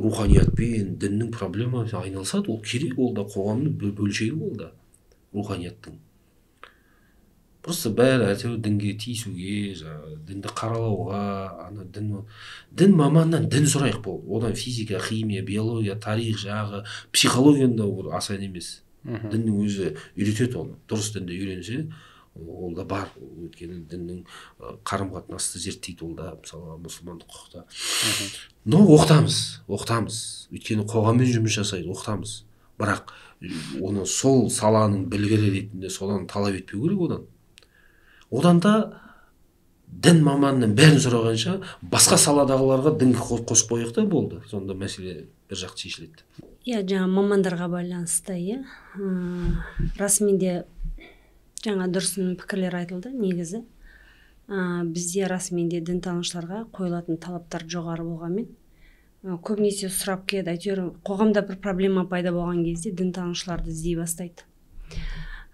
руханиятпен, діннің проблемасы айналысады, ол керек, ол да қоғамның бөлшегі ол да руханияттың. Просто бәрі әйтеуір дінге тиісуге, дінді қаралауға, дін маманнан дін сұрайық болды. Одан физика, химия, биология, тарих жағы, психологияны да аса емес. Діннің өзі үйретеді оны. Дұрыс дінді үйренсе, ол да бар. Өйткені діннің қарым-қатынасты зерттейді ол да, мысалы, мұсылмандық құқықта. Но оқытамыз. Өйткені қоғаммен жұмыс жасайды, оқытамыз. Бірақ оны сол саланың білгірі ретінде содан талап етпеу керек одан. Одан да дін маманының бәрін сұрағанша басқа саладағыларға дінге қосып қойық та болды. Сонда мәселе бір жақты шешіледі. Жаңа мамандарға байланысты, расымен де жаңа дұрысын пікірлер айтылды негізі. Бізде расымен де дінтанушыларға қойылатын талаптар жоғары болғанмен, көбінесе сұрап келеді, әйтеуір қоғамда бір проблема пайда болған кезде дінтанушыларды іздей бастайды.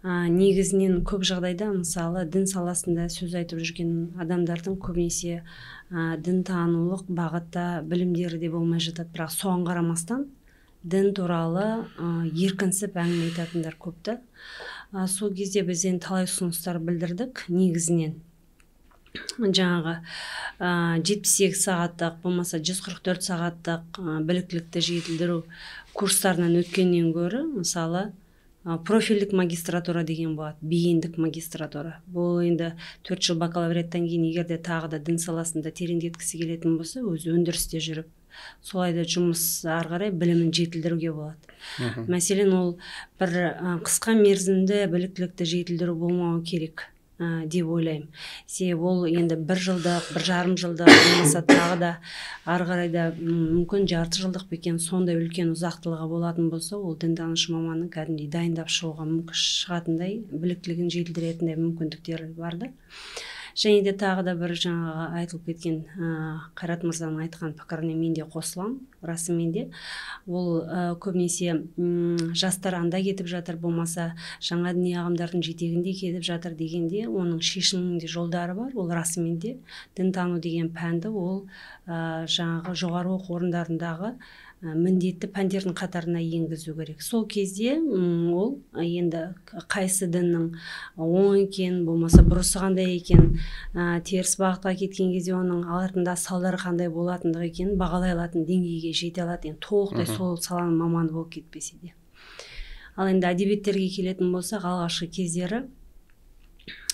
Негізінен көп жағдайда мысалы дін саласында сөз айтып жүрген адамдардың көбінесе дінтанулық бағытта білімдері де болмай жатады, бірақ соған қарамастан дін туралы еркінсіп әңгіме айтатындар көпті. Сол кезде бізден талай ұсыныстар білдірдік. Негізінен жаңағы 78 сағаттық болмаса 144 сағаттық біліктілікті жетілдіру курстарынан өткеннен гөрі мысалы профильдік магистратура деген болады, бейіндік магистратура. Бұл енді 4 жыл бакалавриаттан кейін егерде тағы да дін саласында тереңдеткісі келетін болса, өзі өндірісте жүріп, солайда жұмыс ары қарай білімін жетілдіруге болады. Мәселен, ол бір қысқа мерзімді біліктілікті жетілдіру болмауы керек деп ойлаймын. Себебі ол енді 1 жылдық, 1,5 жылдық, болмаса тағы да ары қарайда мүмкін 1,5 жылдық бекен сондай үлкен ұзақтылығы болатын болса, ол дінтанушы маманның кәдімгідей дайындап шығуға мүмкін шығатындай, біліктілігін жетілдіретіндей мүмкіндіктері барды. Және де тағы да бір жаңағы айтылып кеткен Қайрат мырзаның айтқан пікіріне мен де қосыламын. Расымен де ол көбінесе жастар анда кетіп жатыр, болмаса жаңа діни ағымдардың жетегінде кетіп жатыр дегенде оның шешімінің де жолдары бар. Ол расымен де дінтану деген пәнді ол жаңағы жоғары оқу орындарындағы міндетті пәндердің қатарына енгізу керек. Сол кезде ол енді қайсы діннің оң екен, болмаса бұрысы қандай екен, теріс бағытқа кеткен кезде оның артында салдары қандай болатындығы екен бағалай алатын деңгейге жете алады. Енді толықтай сол саланың маманы болып кетпесе де. Ал енді әдебиеттерге келетін болсақ, алғашқы кездері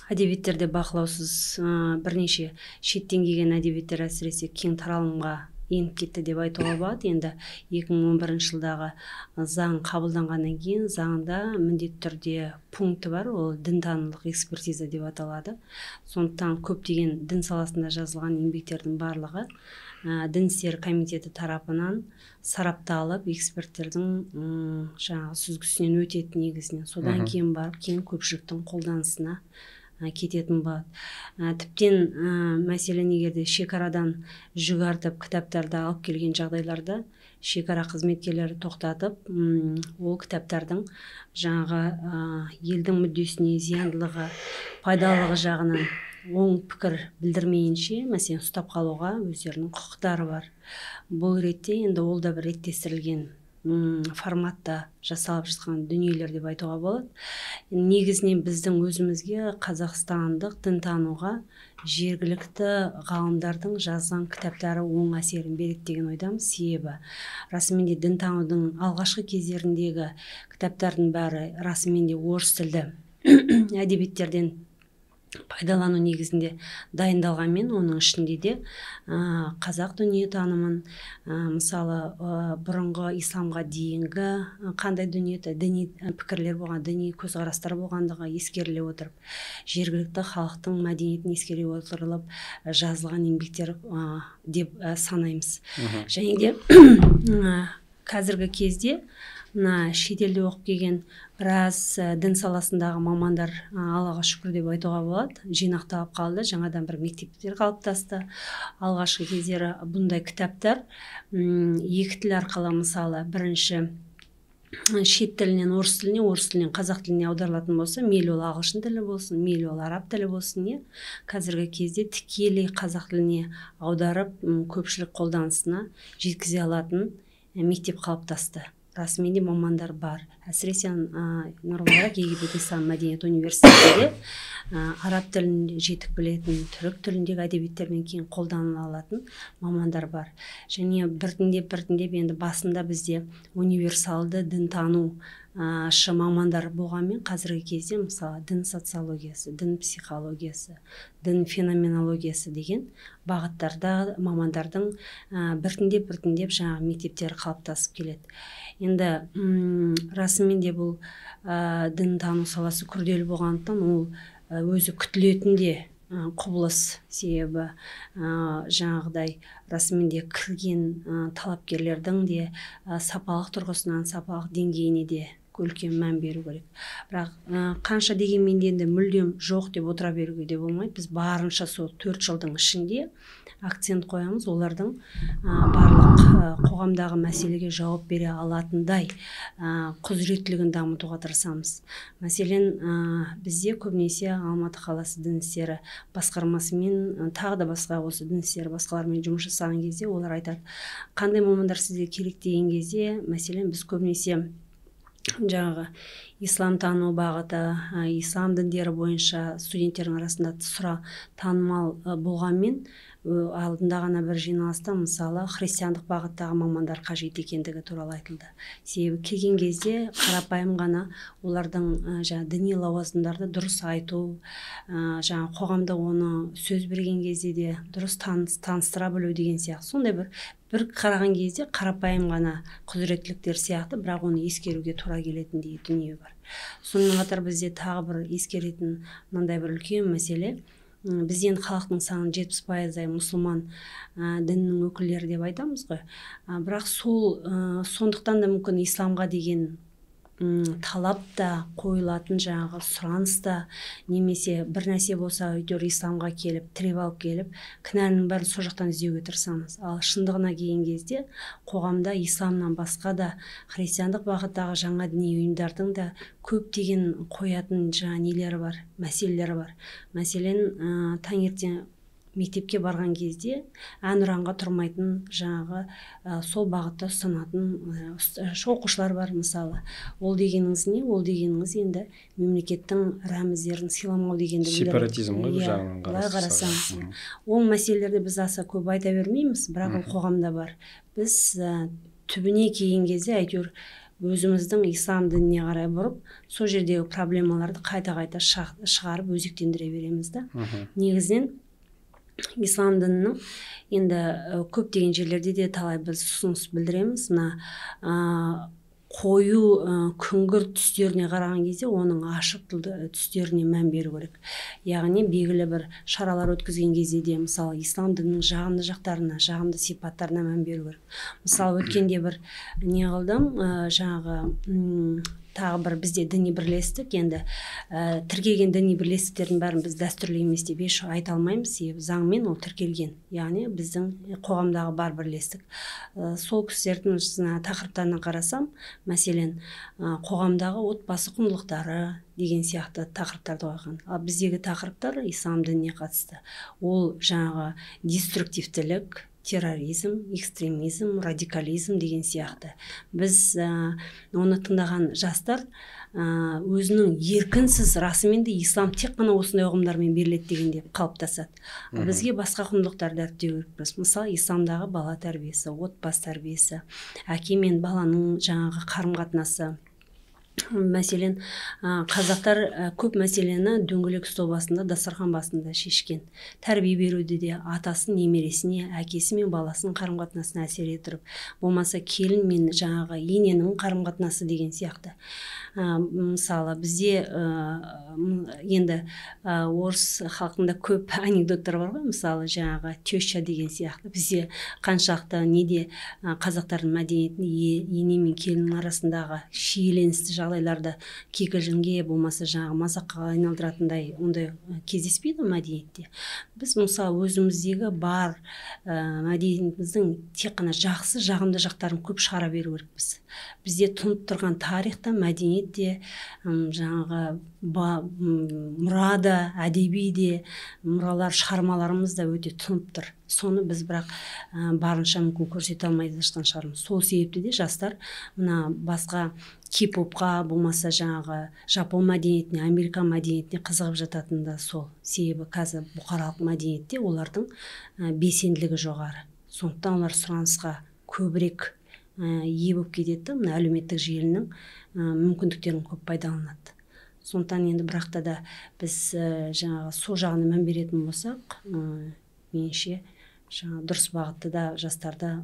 әдебиеттерде бақылаусыз бірнеше шеттен келген әдебиеттер әсіресе кең таралымға еніп кетті деп айтуға болады. Енді 2011 жылдағы заң қабылданғаннан кейін заңда міндетті түрде пункті бар, ол дінтанылық экспертиза деп аталады. Сондықтан көптеген дін саласында жазылған еңбектердің барлығы дін істері комитеті тарапынан сарапталып, эксперттердің жаңағы сүзгісінен өтетін негізінен. Содан кейін барып кейін көпшіліктің қолданысына кететін болады. Тіптен мәселен егерде шекарадан жүк артып кітаптарды алып келген жағдайларда шекара қызметкерлері тоқтатып, ол кітаптардың жаңағы елдің мүддесіне зияндылығы, пайдалылығы жағынан оң пікір білдірмейінше, мәселен ұстап қалуға өздерінің құқықтары бар. Бұл ретте енді ол да бір реттестірілген форматта жасалып жатқан дүниелер деп айтуға болады. Негізінен біздің өзімізге қазақстандық дінтануға жергілікті ғалымдардың жазған кітаптары оң әсерін береді деген ойдамыз. Себебі расымен де дінтанудың алғашқы кездеріндегі кітаптардың бәрі расымен де орыс тілді әдебиеттерден пайдалану негізінде дайындалғанмен, оның ішінде де қазақ дүниетанымын, мысалы бұрынғы исламға дейінгі қандай діни пікірлер болған, діни көзқарастар болғандығы ескеріле отырып, жергілікті халықтың мәдениетін ескере отырылып жазылған еңбектер деп санаймыз. Және де қазіргі кезде шетелде оқып келген біраз дін саласындағы мамандар Аллаға шүкір деп айтуға болады, жинақталып қалды, жаңадан бір мектептер қалыптасты. Алғашқы кездері бұндай кітаптар екі тіл арқылы, мысалы бірінші шет тілінен орыс тіліне, орыс тілінен қазақ тіліне аударылатын болса, мейлі ол ағылшын тілі болсын, мейлі ол араб тілі болсын, қазіргі кезде тікелей қазақ тіліне аударып көпшілік қолданысына жеткізе алатын мектеп қалыптасты. Расымен де мамандар бар. Әсіресе Нұр-Мүбарак Египет Ислам мәдениет университетінде араб тілін жетік білетін, түрік тіліндегі әдебиеттермен кейін қолданыла алатын мамандар бар. Және біртіндеп енді басында бізде универсалды дінтану мамандар болғанмен, қазіргі кезде мысалы дін социологиясы, дін психологиясы, дін феноменологиясы деген бағыттарда мамандардың біртіндеп жаңағы мектептер қалыптасып келеді. Енді расымен де бұл дінтану саласы күрделі болғандықтан ол өзі күтілетін де құбылыс. Себебі жаңағыдай расымен де кірген талапкерлердің де сапалық тұрғысынан, сапалық деңгейіне де үлкен мән беру керек. Бірақ қанша дегенмен енді мүлдем жоқ деп отыра беруге де болмайды. Біз барынша сол 4 жылдың ішінде акцент қоямыз, олардың барлық қоғамдағы мәселеге жауап бере алатындай құзыреттілігін дамытуға тырысамыз. Мәселен, бізде көбінесе Алматы қаласы дін істері басқармасымен, тағы да басқа осы дін істері басқалармен жұмыс жасаған кезде олар айтады, қандай мамандар сізге керек деген кезде, мәселен, біз көбінесе жаңағы ислам тану бағыты, ислам діндері бойынша студенттердің арасында танымал болғанмен, алдында ғана бір жиналыста мысалы христиандық бағыттағы мамандар қажет екендігі туралы айтылды. Себебі келген кезде қарапайым ғана олардың діни лауазымдарды дұрыс айту, қоғамда оны сөз берген кезде де дұрыс таныстыра білу деген сияқты. Сондай бір қараған кезде қарапайым ғана құзыреттіліктер сияқты, бірақ оны ескеруге тура келетіндей дүние бар. Сонымен қатар бізде тағы бір ескеретін мынандай бір үлкен мәселе, бізден халықтың саны 70% мұсылман дінінің өкілдері деп айтамыз ғой. Бірақ сондықтан да мүмкін исламға деген талап та қойылатын жаңағы сұраныс та, немесе бір нәрсе болса әйтеуір исламға келіп тіреп алып келіп кінәнің бәрін сол жақтан іздеуге тырысамыз. Ал шындығына келген кезде қоғамда исламнан басқа да христиандық бағыттағы жаңа діни ұйымдардың да көптеген қоятын жаңа нелері бар, мәселелері бар. Мәселен, таңертең мектепке барған кезде әнұранға тұрмайтын жаңағы сол бағытта ұстанатын оқушылар бар мысалы. Ол дегеніңіз не? Ол дегеніңіз енді мемлекеттің рәміздерін сыйламау дегенді сепаратизм ғой, бір жағынан қарасаңыз. Ол мәселелерді біз аса көп айта бермейміз, бірақ ол қоғамда бар. Біз түбіне келген кезде әйтеуір өзіміздің ислам дініне қарай бұрып, сол жердегі проблемаларды қайта-қайта шығарып өзектендіре береміз да. Негізінен ислам дінінің енді көптеген жерлерде де талай біз ұсыныс білдіреміз. Мына қою күңгір түстеріне қараған кезде оның ашық түстеріне мән беру керек. Яғни белгілі бір шаралар өткізген кезде де мысалы ислам дінінің жағымды жақтарына, жағымды сипаттарына мән беру керек. Мысалы өткенде бір не қылдым, жаңағы тағы бір бізде діни бірлестік, енді тіркелген діни бірлестіктердің бәрін біз дәстүрлі емес деп еш айта алмаймыз, себебі заңмен ол тіркелген, яғни біздің қоғамдағы бар бірлестік. Сол кісілердің тақырыптарына қарасам, мәселен қоғамдағы отбасы құндылықтары деген сияқты тақырыптарды қойған. Ал біздегі тақырыптар ислам дініне қатысты. Ол жаңағы деструктивтілік, терроризм, экстремизм, радикализм деген сияқты. Біз оны тыңдаған жастар өзінің еркінсіз, расымен де ислам тек қана осындай ұғымдармен беріледі дегенде қалыптасады. Бізге басқа құндылықтарды дәріптеу керекпіз. Мысалы исламдағы бала тәрбиесі, отбасы тәрбиесі, әке мен баланың жаңағы қарым-қатынасы. Мәселен, қазақтар көп мәселені дөңгелек стол басында, дастархан басында шешкен. Тәрбие беруде де атасын немересіне, әкесі мен баласының қарым-қатынасына әсер етіп, болмаса келін мен жаңағы ененің қарым-қатынасы деген сияқты. Мысалы, бізде енді орыс халқында көп анекдоттар бар ғой, мысалы жаңағы теща деген сияқты. Бізде қаншақты неде қазақтардың мәдениетінде ене мен келіннің арасындағы шиеленісті жағдайларды кекілжіңге болмаса жаңағы мазаққа айналдыратындай ондай кездеспейді мәдениетте. Біз мысалы өзіміздегі бар мәдениетіміздің тек қана жақсы, жағымды жақтарын көп шығара беру керекпіз. Бізде тұнып тұрған тарихта, мәдениетте, жаңағы мұрада, әдеби мұралар, шығармаларымыз да өте тұнып тұр. Соны біз бірақ барынша мүмкін көрсете алмайды жатқан шығармыз. Сол себепті де жастар мына басқа кей-попқа болмаса жаңағы жапон мәдениетіне, американ мәдениетіне қызығып жататын да сол. Себебі қазір бұқаралық мәдениетте олардың белсенділігі жоғары. Сондықтан олар сұранысқа көбірек ие болып кетеді, мына әлеуметтік желінің мүмкіндіктерін көп пайдаланады. Сондықтан енді бірақта да біз жаңағы сол жағына мән беретін болсақ, меніңше жаңа дұрыс бағытты да жастарды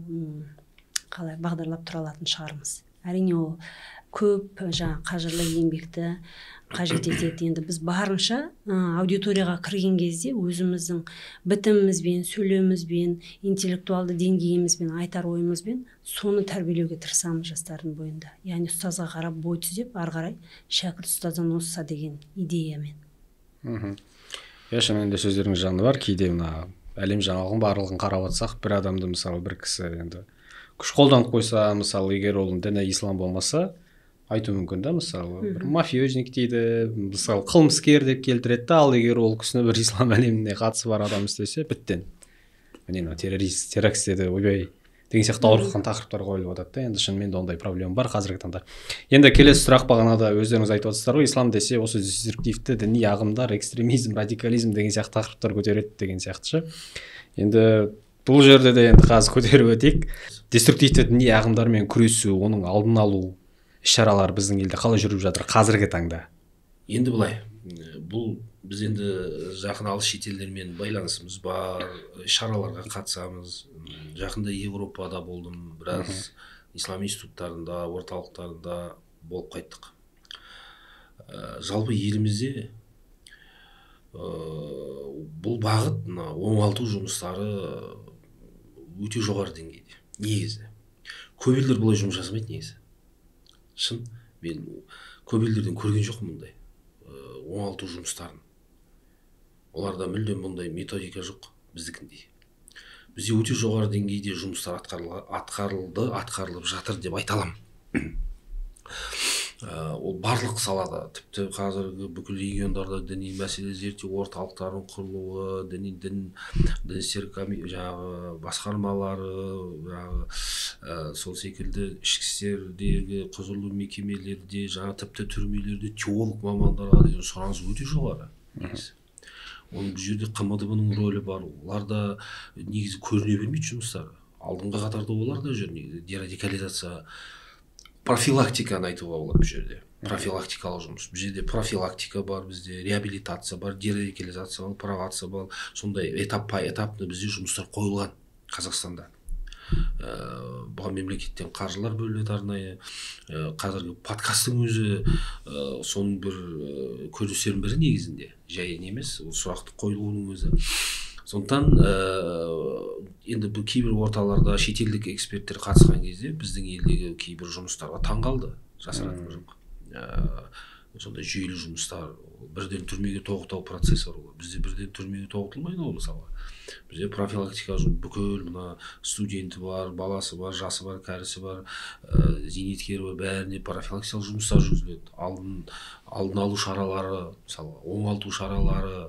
қалай бағдарлап тұра алатын шығармыз. Әрине ол көп жаңа қажырлы еңбекті қажет етеді. Енді біз барынша аудиторияға кірген кезде өзіміздің бітімімізбен, сөйлеуімізбен, интеллектуалды деңгейімізбен, айтар ойымызбен соны тәрбиелеуге тырысамыз жастардың бойында. Яғни ұстазға қарап бой түзеп, ары қарай шәкірт ұстаздан озса деген идеямен. Шынымен де сөздеріңіз жанды бар. Кейде мына әлем жаңалығын барлығын қарап отырсақ, бір адамды мысалы бір кісі енді күш қолданып қойса, мысалы егер ол діні ислам болмаса, айту мүмкін да, мысалы бір мафиозник дейді, мысалы қылмыскер деп келтіреді да, ал егер ол кісіні бір ислам әлеміне қатысы бар адам істесе, біттен міне террорист, теракс деді, ойбай деген сияқты ауырған тақырыптар қойылып жатады да. Енді шынымен де ондай проблема бар қазіргі таңда. Енді келесі сұрақ бағанада өздеріңіз айтып отырсыздар ғой, ислам десе осы деструктивті діни ағымдар, экстремизм, радикализм деген сияқты тақырыптар көтереді деген сияқты ше. Енді бұл жерде де енді қазір көтеріп өтейік. Деструктивті діни ағымдармен күресу, оның алдын алу іс-шаралар біздің елде қалай жүріп жатыр қазіргі таңда? Енді былай, бұл біз енді жақын алыс шетелдермен байланысымыз бар, шараларға қатысамыз. Жақында Европада болдым, біраз ислам институттарында, орталықтарында болып қайттық. Жалпы елімізде бұл бағыт оңалту жұмыстары өте жоғары деңгейде. Негізі көп елдер бұлай жұмыс жасамайды негізі. Шын, мен көп елдерден көрген жоқпын мұндай оңалту жұмыстарын. Оларда мүлдем мұндай методика жоқ біздікіндей. Бізде өте жоғары деңгейде жұмыстар атқарылып жатыр деп айта аламын. Ол барлық салада, тіпті қазіргі бүкіл региондарда діни мәселе зерттеу орталықтарының құрылуы, дін істер жаңағы басқармалары, жаңағы сол секілді ішкі істердегі құзырлы мекемелерде, жаңа тіпті түрмелерде теолог мамандарға деген сұраныс өте жоғары. Оның бұл жерде КМДБ-ның рөлі бар. Оларда негізі көріне бермейді жұмыстары. Алдыңғы қатарда олар да жүр, негізі дерадикализация, профилактиканы айтуға болады бұл жерде. Профилактикалық жұмыс. Бұл жерде профилактика бар, бізде реабилитация бар, дерадикализация бар, провокация бар. Сондай этаппа-этапны бізде жұмыстар қойылған Қазақстанда. Бұған мемлекеттен қаржылар бөлінеді арнайы. Қазіргі подкасттың өзі соның бір көріністердің бірі негізінде. Жай емес, ол сұрақты қойылуының өзі. Сондықтан енді бұл кейбір орталарда шетелдік эксперттер қатысқан кезде біздің елдегі кейбір жұмыстарға таңғалды, жасыратыны жоқ. Сондай жүйелі жұмыстар, бірден түрмеге тоғытау процесі бар. Бізде бірден түрмеге тоғытылмайды ол мысалы. Бізде профилактика бүкіл мына студенті бар, баласы бар, жасы бар, кәрісі бар, зейнеткері бар, бәріне профилактикалық жұмыстар жүргізіледі. Алдын алу шаралары, мысалы, оңалту шаралары,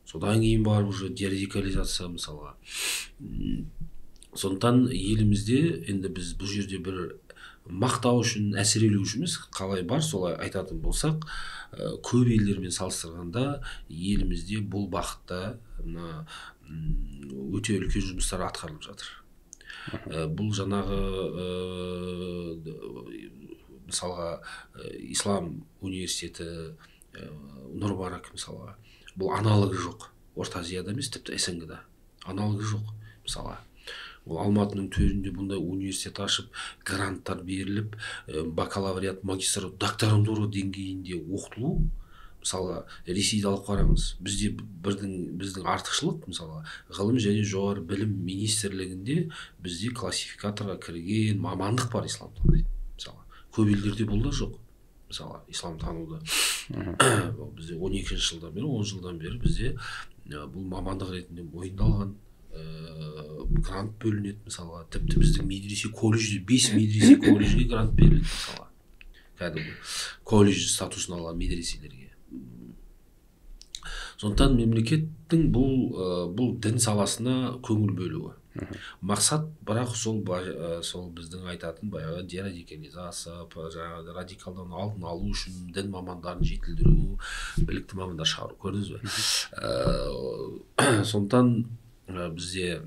содан кейін бар уже дерадикализация мысалға. Сондықтан елімізде енді біз бұл жерде бір мақтау үшін, әсірелеу үшін емес, қалай бар солай айтатын болсақ, көп елдермен салыстырғанда елімізде бұл бағытта өте үлкен жұмыстар атқарылып жатыр. Бұл жаңағы мысалға Ислам университеті, Нұр-Барак мысалға, бұл аналогы жоқ. Орта Азияда емес, тіпті СНГ-да аналогы жоқ. Мысалға, ол Алматының төрінде бұндай университет ашып, гранттар беріліп, бакалавриат, магистратура, докторантура деңгейінде оқытылу. Мысалға, Ресейді алып қараңыз. Бізде біздің артықшылық, мысалға, ғылым және жоғары білім министрлігінде бізде классификаторға кірген мамандық бар исламтану. Мысалға, көп елдерде бұл да жоқ. Мысалы, исламтануда бізде 12 жылдан бері, 10 жылдан бері бізде бұл мамандық ретінде мойындалған, грант бөлінеді мысалға. Тіпті біздің медресе колледжде 5 медресе колледжге грант беріледі мысалға. Кәдімгі колледж статусын алған медреселерге. Сондықтан мемлекеттің бұл дін саласына көңіл бөлуі. Мақсат бірақ сол біздің айтатын баяғы дерадикализация, жаңағы радикалдан алдын алу үшін дін мамандарын жетілдіру, білікті мамандар шығару, көрдіңіз бе? Сондықтан бізде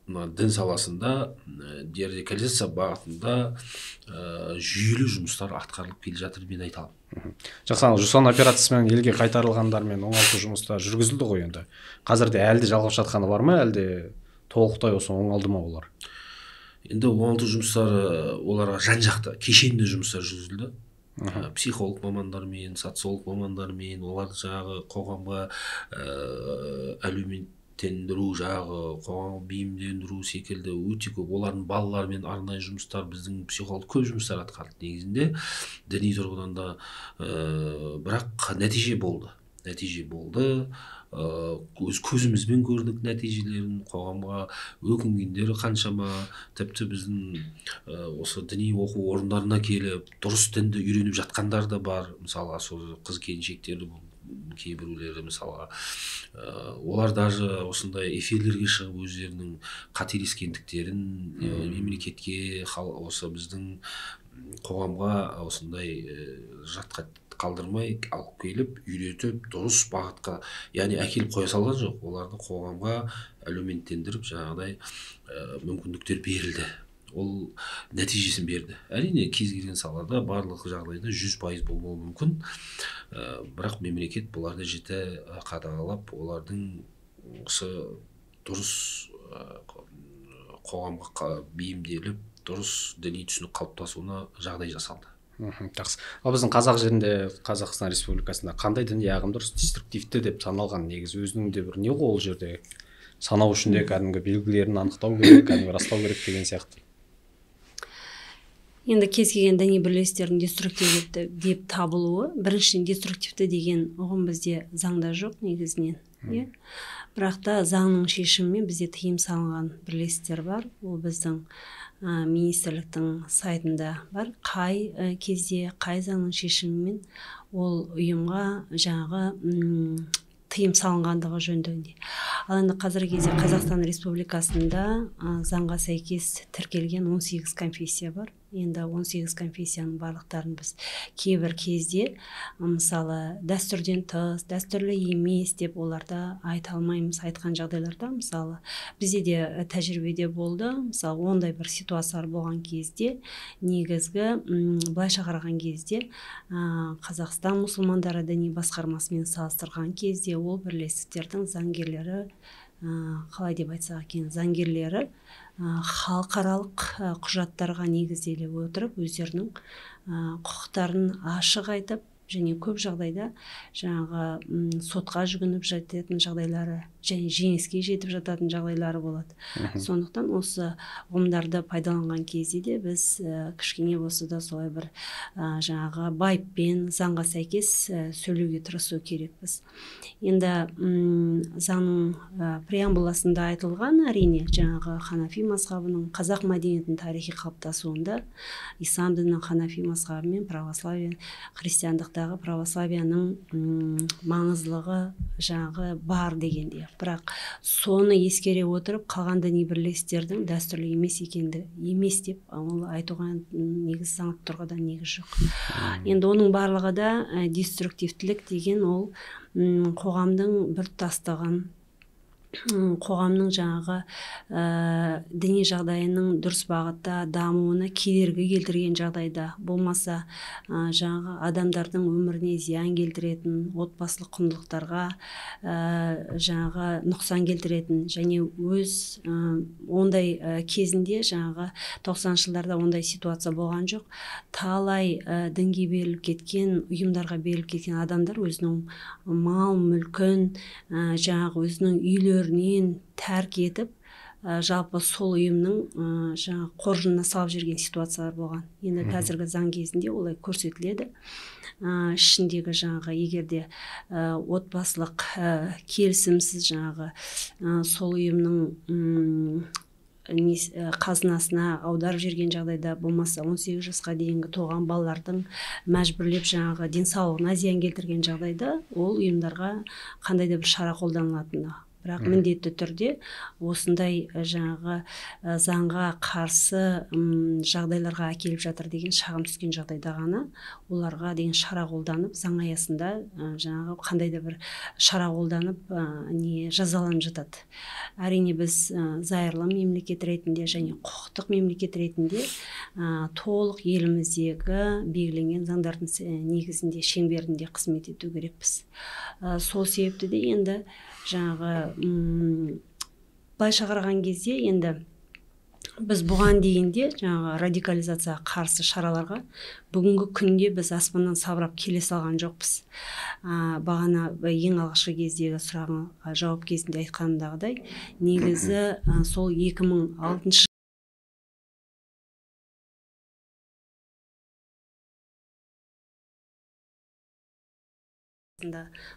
дін саласында дерадикализация бағытында жүйелі жұмыстар атқарылып келе жатыр мен айта аламын. Жақсы, Жусан операциясымен елге қайтарылғандармен оңалту жұмыстары жүргізілді ғой енді. Қазірде әлде жалғасып жатқаны бар ма, әлде толықтай осы оңалды ма олар? Енді оңалту жұмыстары оларға жан-жақты кешенді жұмыстар жүргізілді. Психолог мамандармен, социолог мамандармен, олар жаңағы қоғамға әлеуметтендіру, жаңағы қоғамға бейімдендіру секілді өте көп. Олардың балалармен арнайы жұмыстар, біздің психолог көп жұмыстар атқарды негізінде. Діни тұрғыдан да бірақ нәтиже болды. Өз көзімізбен көрдік нәтижелерін, қоғамға өкінгендері қаншама, тіпті біздің осы діни оқу орындарына келіп дұрыс дінді үйреніп жатқандар да бар. Мысалға сол қыз келіншектері кейбіреулері мысалға олар даже осындай эфирлерге шығып өздерінің қателескендіктерін мемлекетке, осы біздің қоғамға осындай жатқа қалдырмай алып келіп, үйретіп, дұрыс бағытқа, яғни әкеліп қоя салған жоқ. Оларды қоғамға әлеуметтендіріп, жаңағыдай мүмкіндіктер берілді. Ол нәтижесін берді. Әрине, кез келген салада барлық жағдайда 100% болмауы мүмкін. Бірақ мемлекет бұларды жіті қадағалап, олардың осы дұрыс қоғамға бейімделіп, дұрыс діни түсінік қалыптасуына жағдай жасалды. Жақсы. Ал біздің қазақ жерінде, Қазақстан Республикасында қандай діни ағым дұрыс деструктивті деп саналған, негізі өзінің де бір не ғой ол жерде санау үшін де кәдімгі белгілерін анықтау керек, кәдімгі растау керек деген сияқты. Енді кез келген діни бірлестіктердің деструктивті деп табылуы, біріншіден деструктивті деген ұғым бізде заңда жоқ негізінен, иә. Бірақ та заңның шешімімен бізде тыйым салынған бірлестіктер бар. Ол біздің министрліктің сайтында бар. Қай кезде, қай заңның шешімімен ол ұйымға жаңағы тыйым салынғандығы жөнінде. Ал енді қазіргі кезде Қазақстан Республикасында заңға сәйкес тіркелген 18 конфессия бар. Енді 18 конфессияның барлықтарын біз кейбір кезде мысалы дәстүрден тыс, дәстүрлі емес деп оларда айта алмаймыз. Айтқан жағдайларда мысалы бізде де тәжірибеде болды. Мысалы ондай бір ситуациялар болған кезде негізгі былайша қараған кезде Қазақстан мұсылмандары діни басқармасымен салыстырған кезде ол бірлестіктердің заңгерлері, қалай деп айтсақ екен, заңгерлері халықаралық құжаттарға негізделе отырып өздерінің құқықтарын ашық айтып, және көп жағдайда жаңағы сотқа жүгініп жататын жағдайлары және жеңіске жетіп жататын жағдайлары болады. Сондықтан осы ұғымдарды пайдаланған кезде де біз кішкене болса да солай бір жаңағы байыппен заңға сәйкес сөйлеуге тырысу керекпіз. Енді заңның преамбуласында айтылған, әрине жаңағы Ханафи мазхабының қазақ мәдениетінің тарихи қалыптасуында ислам дінінің Ханафи мазхабы мен православие, христиандықтағы православияның маңыздылығы жаңағы бар дегенде. Бірақ соны ескере отырып қалған діни бірлестіктердің дәстүрлі емес екенді емес деп ол айтуға негіз заңды тұрғыда негіз жоқ. Енді оның барлығы да деструктивтілік деген ол қоғамдың біртұтастығын, қоғамның жаңағы діни жағдайының дұрыс бағытта дамуына кедергі келтірген жағдайда, болмаса жаңағы адамдардың өміріне зиян келтіретін, отбасылық құндылықтарға жаңағы нұқсан келтіретін, және өз ондай кезінде жаңағы 90-шы жылдарда ондай ситуация болған жоқ. Талай дінге беріліп кеткен, ұйымдарға беріліп кеткен адамдар өзінің мал мүлкін жаңағы өзінің үйлерінен тәрк етіп, жалпы сол ұйымның жаңа қоржынына салып жүрген ситуациялар болған. Енді қазіргі заң кезінде олай көрсетіледі. Ішіндегі жаңағы егерде отбасылық келісімсіз жаңағы сол ұйымның қазынасына аударып жүрген жағдайда, болмаса 18 жасқа дейінгі толған балалардың мәжбүрлеп жаңағы денсаулығына зиян келтірген жағдайда ол ұйымдарға қандай да бір шара қолданылатыны. Бірақ міндетті түрде осындай жаңағы заңға қарсы жағдайларға әкеліп жатыр деген шағым түскен жағдайда ғана оларға деген шара қолданып, заң аясында жаңағы қандай да бір шара қолданып жазаланып жатады. Әрине біз зайырлы мемлекет ретінде және құқықтық мемлекет ретінде толық еліміздегі белгіленген заңдардың негізінде шеңберінде қызмет ету керекпіз. Сол себепті де енді жаңағы былайша қараған кезде енді біз бұған дейінде жаңағы радикализацияға қарсы шараларға бүгінгі күнде біз аспаннан сабырап келе салған жоқпыз. Бағана ең алғашқы кездегі сұрағыңа жауап кезінде айтқанымдағыдай, негізі сол 2006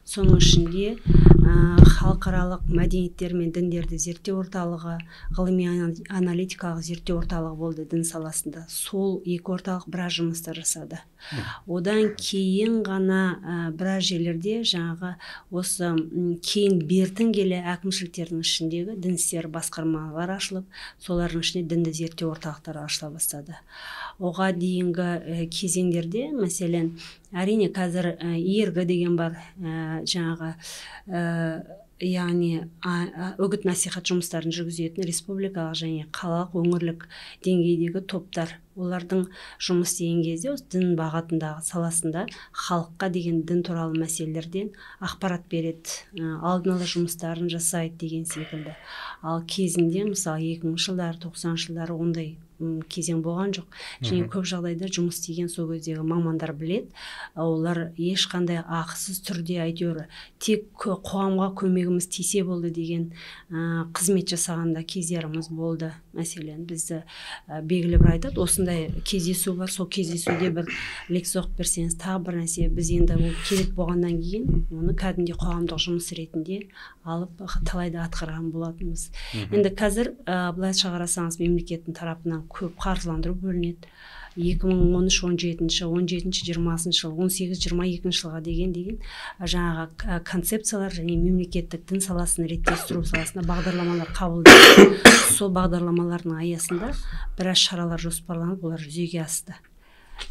соның ішінде халықаралық мәдениеттер мен діндерді зерттеу орталығы, ғылыми аналитикалық зерттеу орталығы болды дін саласында. Сол екі орталық біраз жұмыстар жасады. Одан кейін ғана біраз жерлерде жаңағы осы кейін бертін келе әкімшіліктердің ішіндегі дін істері басқармалар ашылып, солардың ішінде дінді зерттеу орталықтары ашыла бастады. Оға дейінгі кезеңдерде, мәселен, әрине қазір ИРГ деген бар, жаңағы яғни үгіт насихат жұмыстарын жүргізетін республикалық және қалалық өңірлік деңгейдегі топтар. Олардың жұмыс істеген кезде дін бағытындағы саласында халыққа деген дін туралы мәселелерден ақпарат береді, алдын ала жұмыстарын жасайды деген секілді. Ал кезінде мысалы 2000 жылдары, 90 жылдары ондай кезең болған жоқ. Және көп жағдайда жұмыс істеген сол кездегі мамандар білет, олар ешқандай ақысыз түрде әйтеуір тек қоғамға көмегіміз тисе болды деген қызмет жасағанда кездеріміз болды. Мәселен, бізді белгілі бір айтады, осындай кездесу бар, сол кездесуде бір лекция оқып берсеңіз, тағы бір нәрсе, біз енді ол керек болғаннан кейін оны кәдімгідей қоғамдық жұмыс ретінде алып талайды атқарған болатынбыз. Енді қазір былайша қарасаңыз мемлекеттің тарапынан көп қаржыландыру бөлінеді. 2013, 17, 20 жыл, 18-22 жылға деген жаңағы концепциялар және мемлекеттік дін саласын реттестіру саласында бағдарламалар қабылданды. Сол бағдарламалардың аясында біраз шаралар жоспарланып, олар жүзеге асты.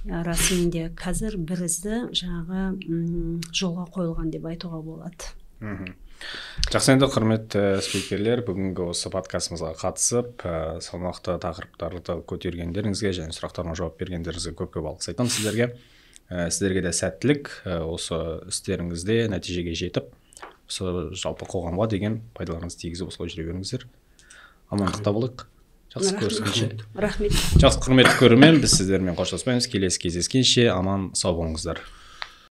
Расымен де қазір бірізді жаңағы жолға қойылған деп айтуға болады. Жақсы, енді құрметті спикерлер, бүгінгі осы подкастымызға қатысып, салмақты тақырыптарды көтергендеріңізге және сұрақтарыма жауап бергендеріңізге көп-көп алғыс айтамын сіздерге. Сіздерге де сәттілік, осы істеріңізде нәтижеге жетіп, осы жалпы қоғамға деген пайдаларыңыз тигізіп осылай жүре беріңіздер. Амандықта болайық. Жақсы, көріскенше. Рахмет. Жақсы, құрметті көрермен, біз сіздермен қоштаспаймыз. Келесі кездескенше аман сау болыңыздар.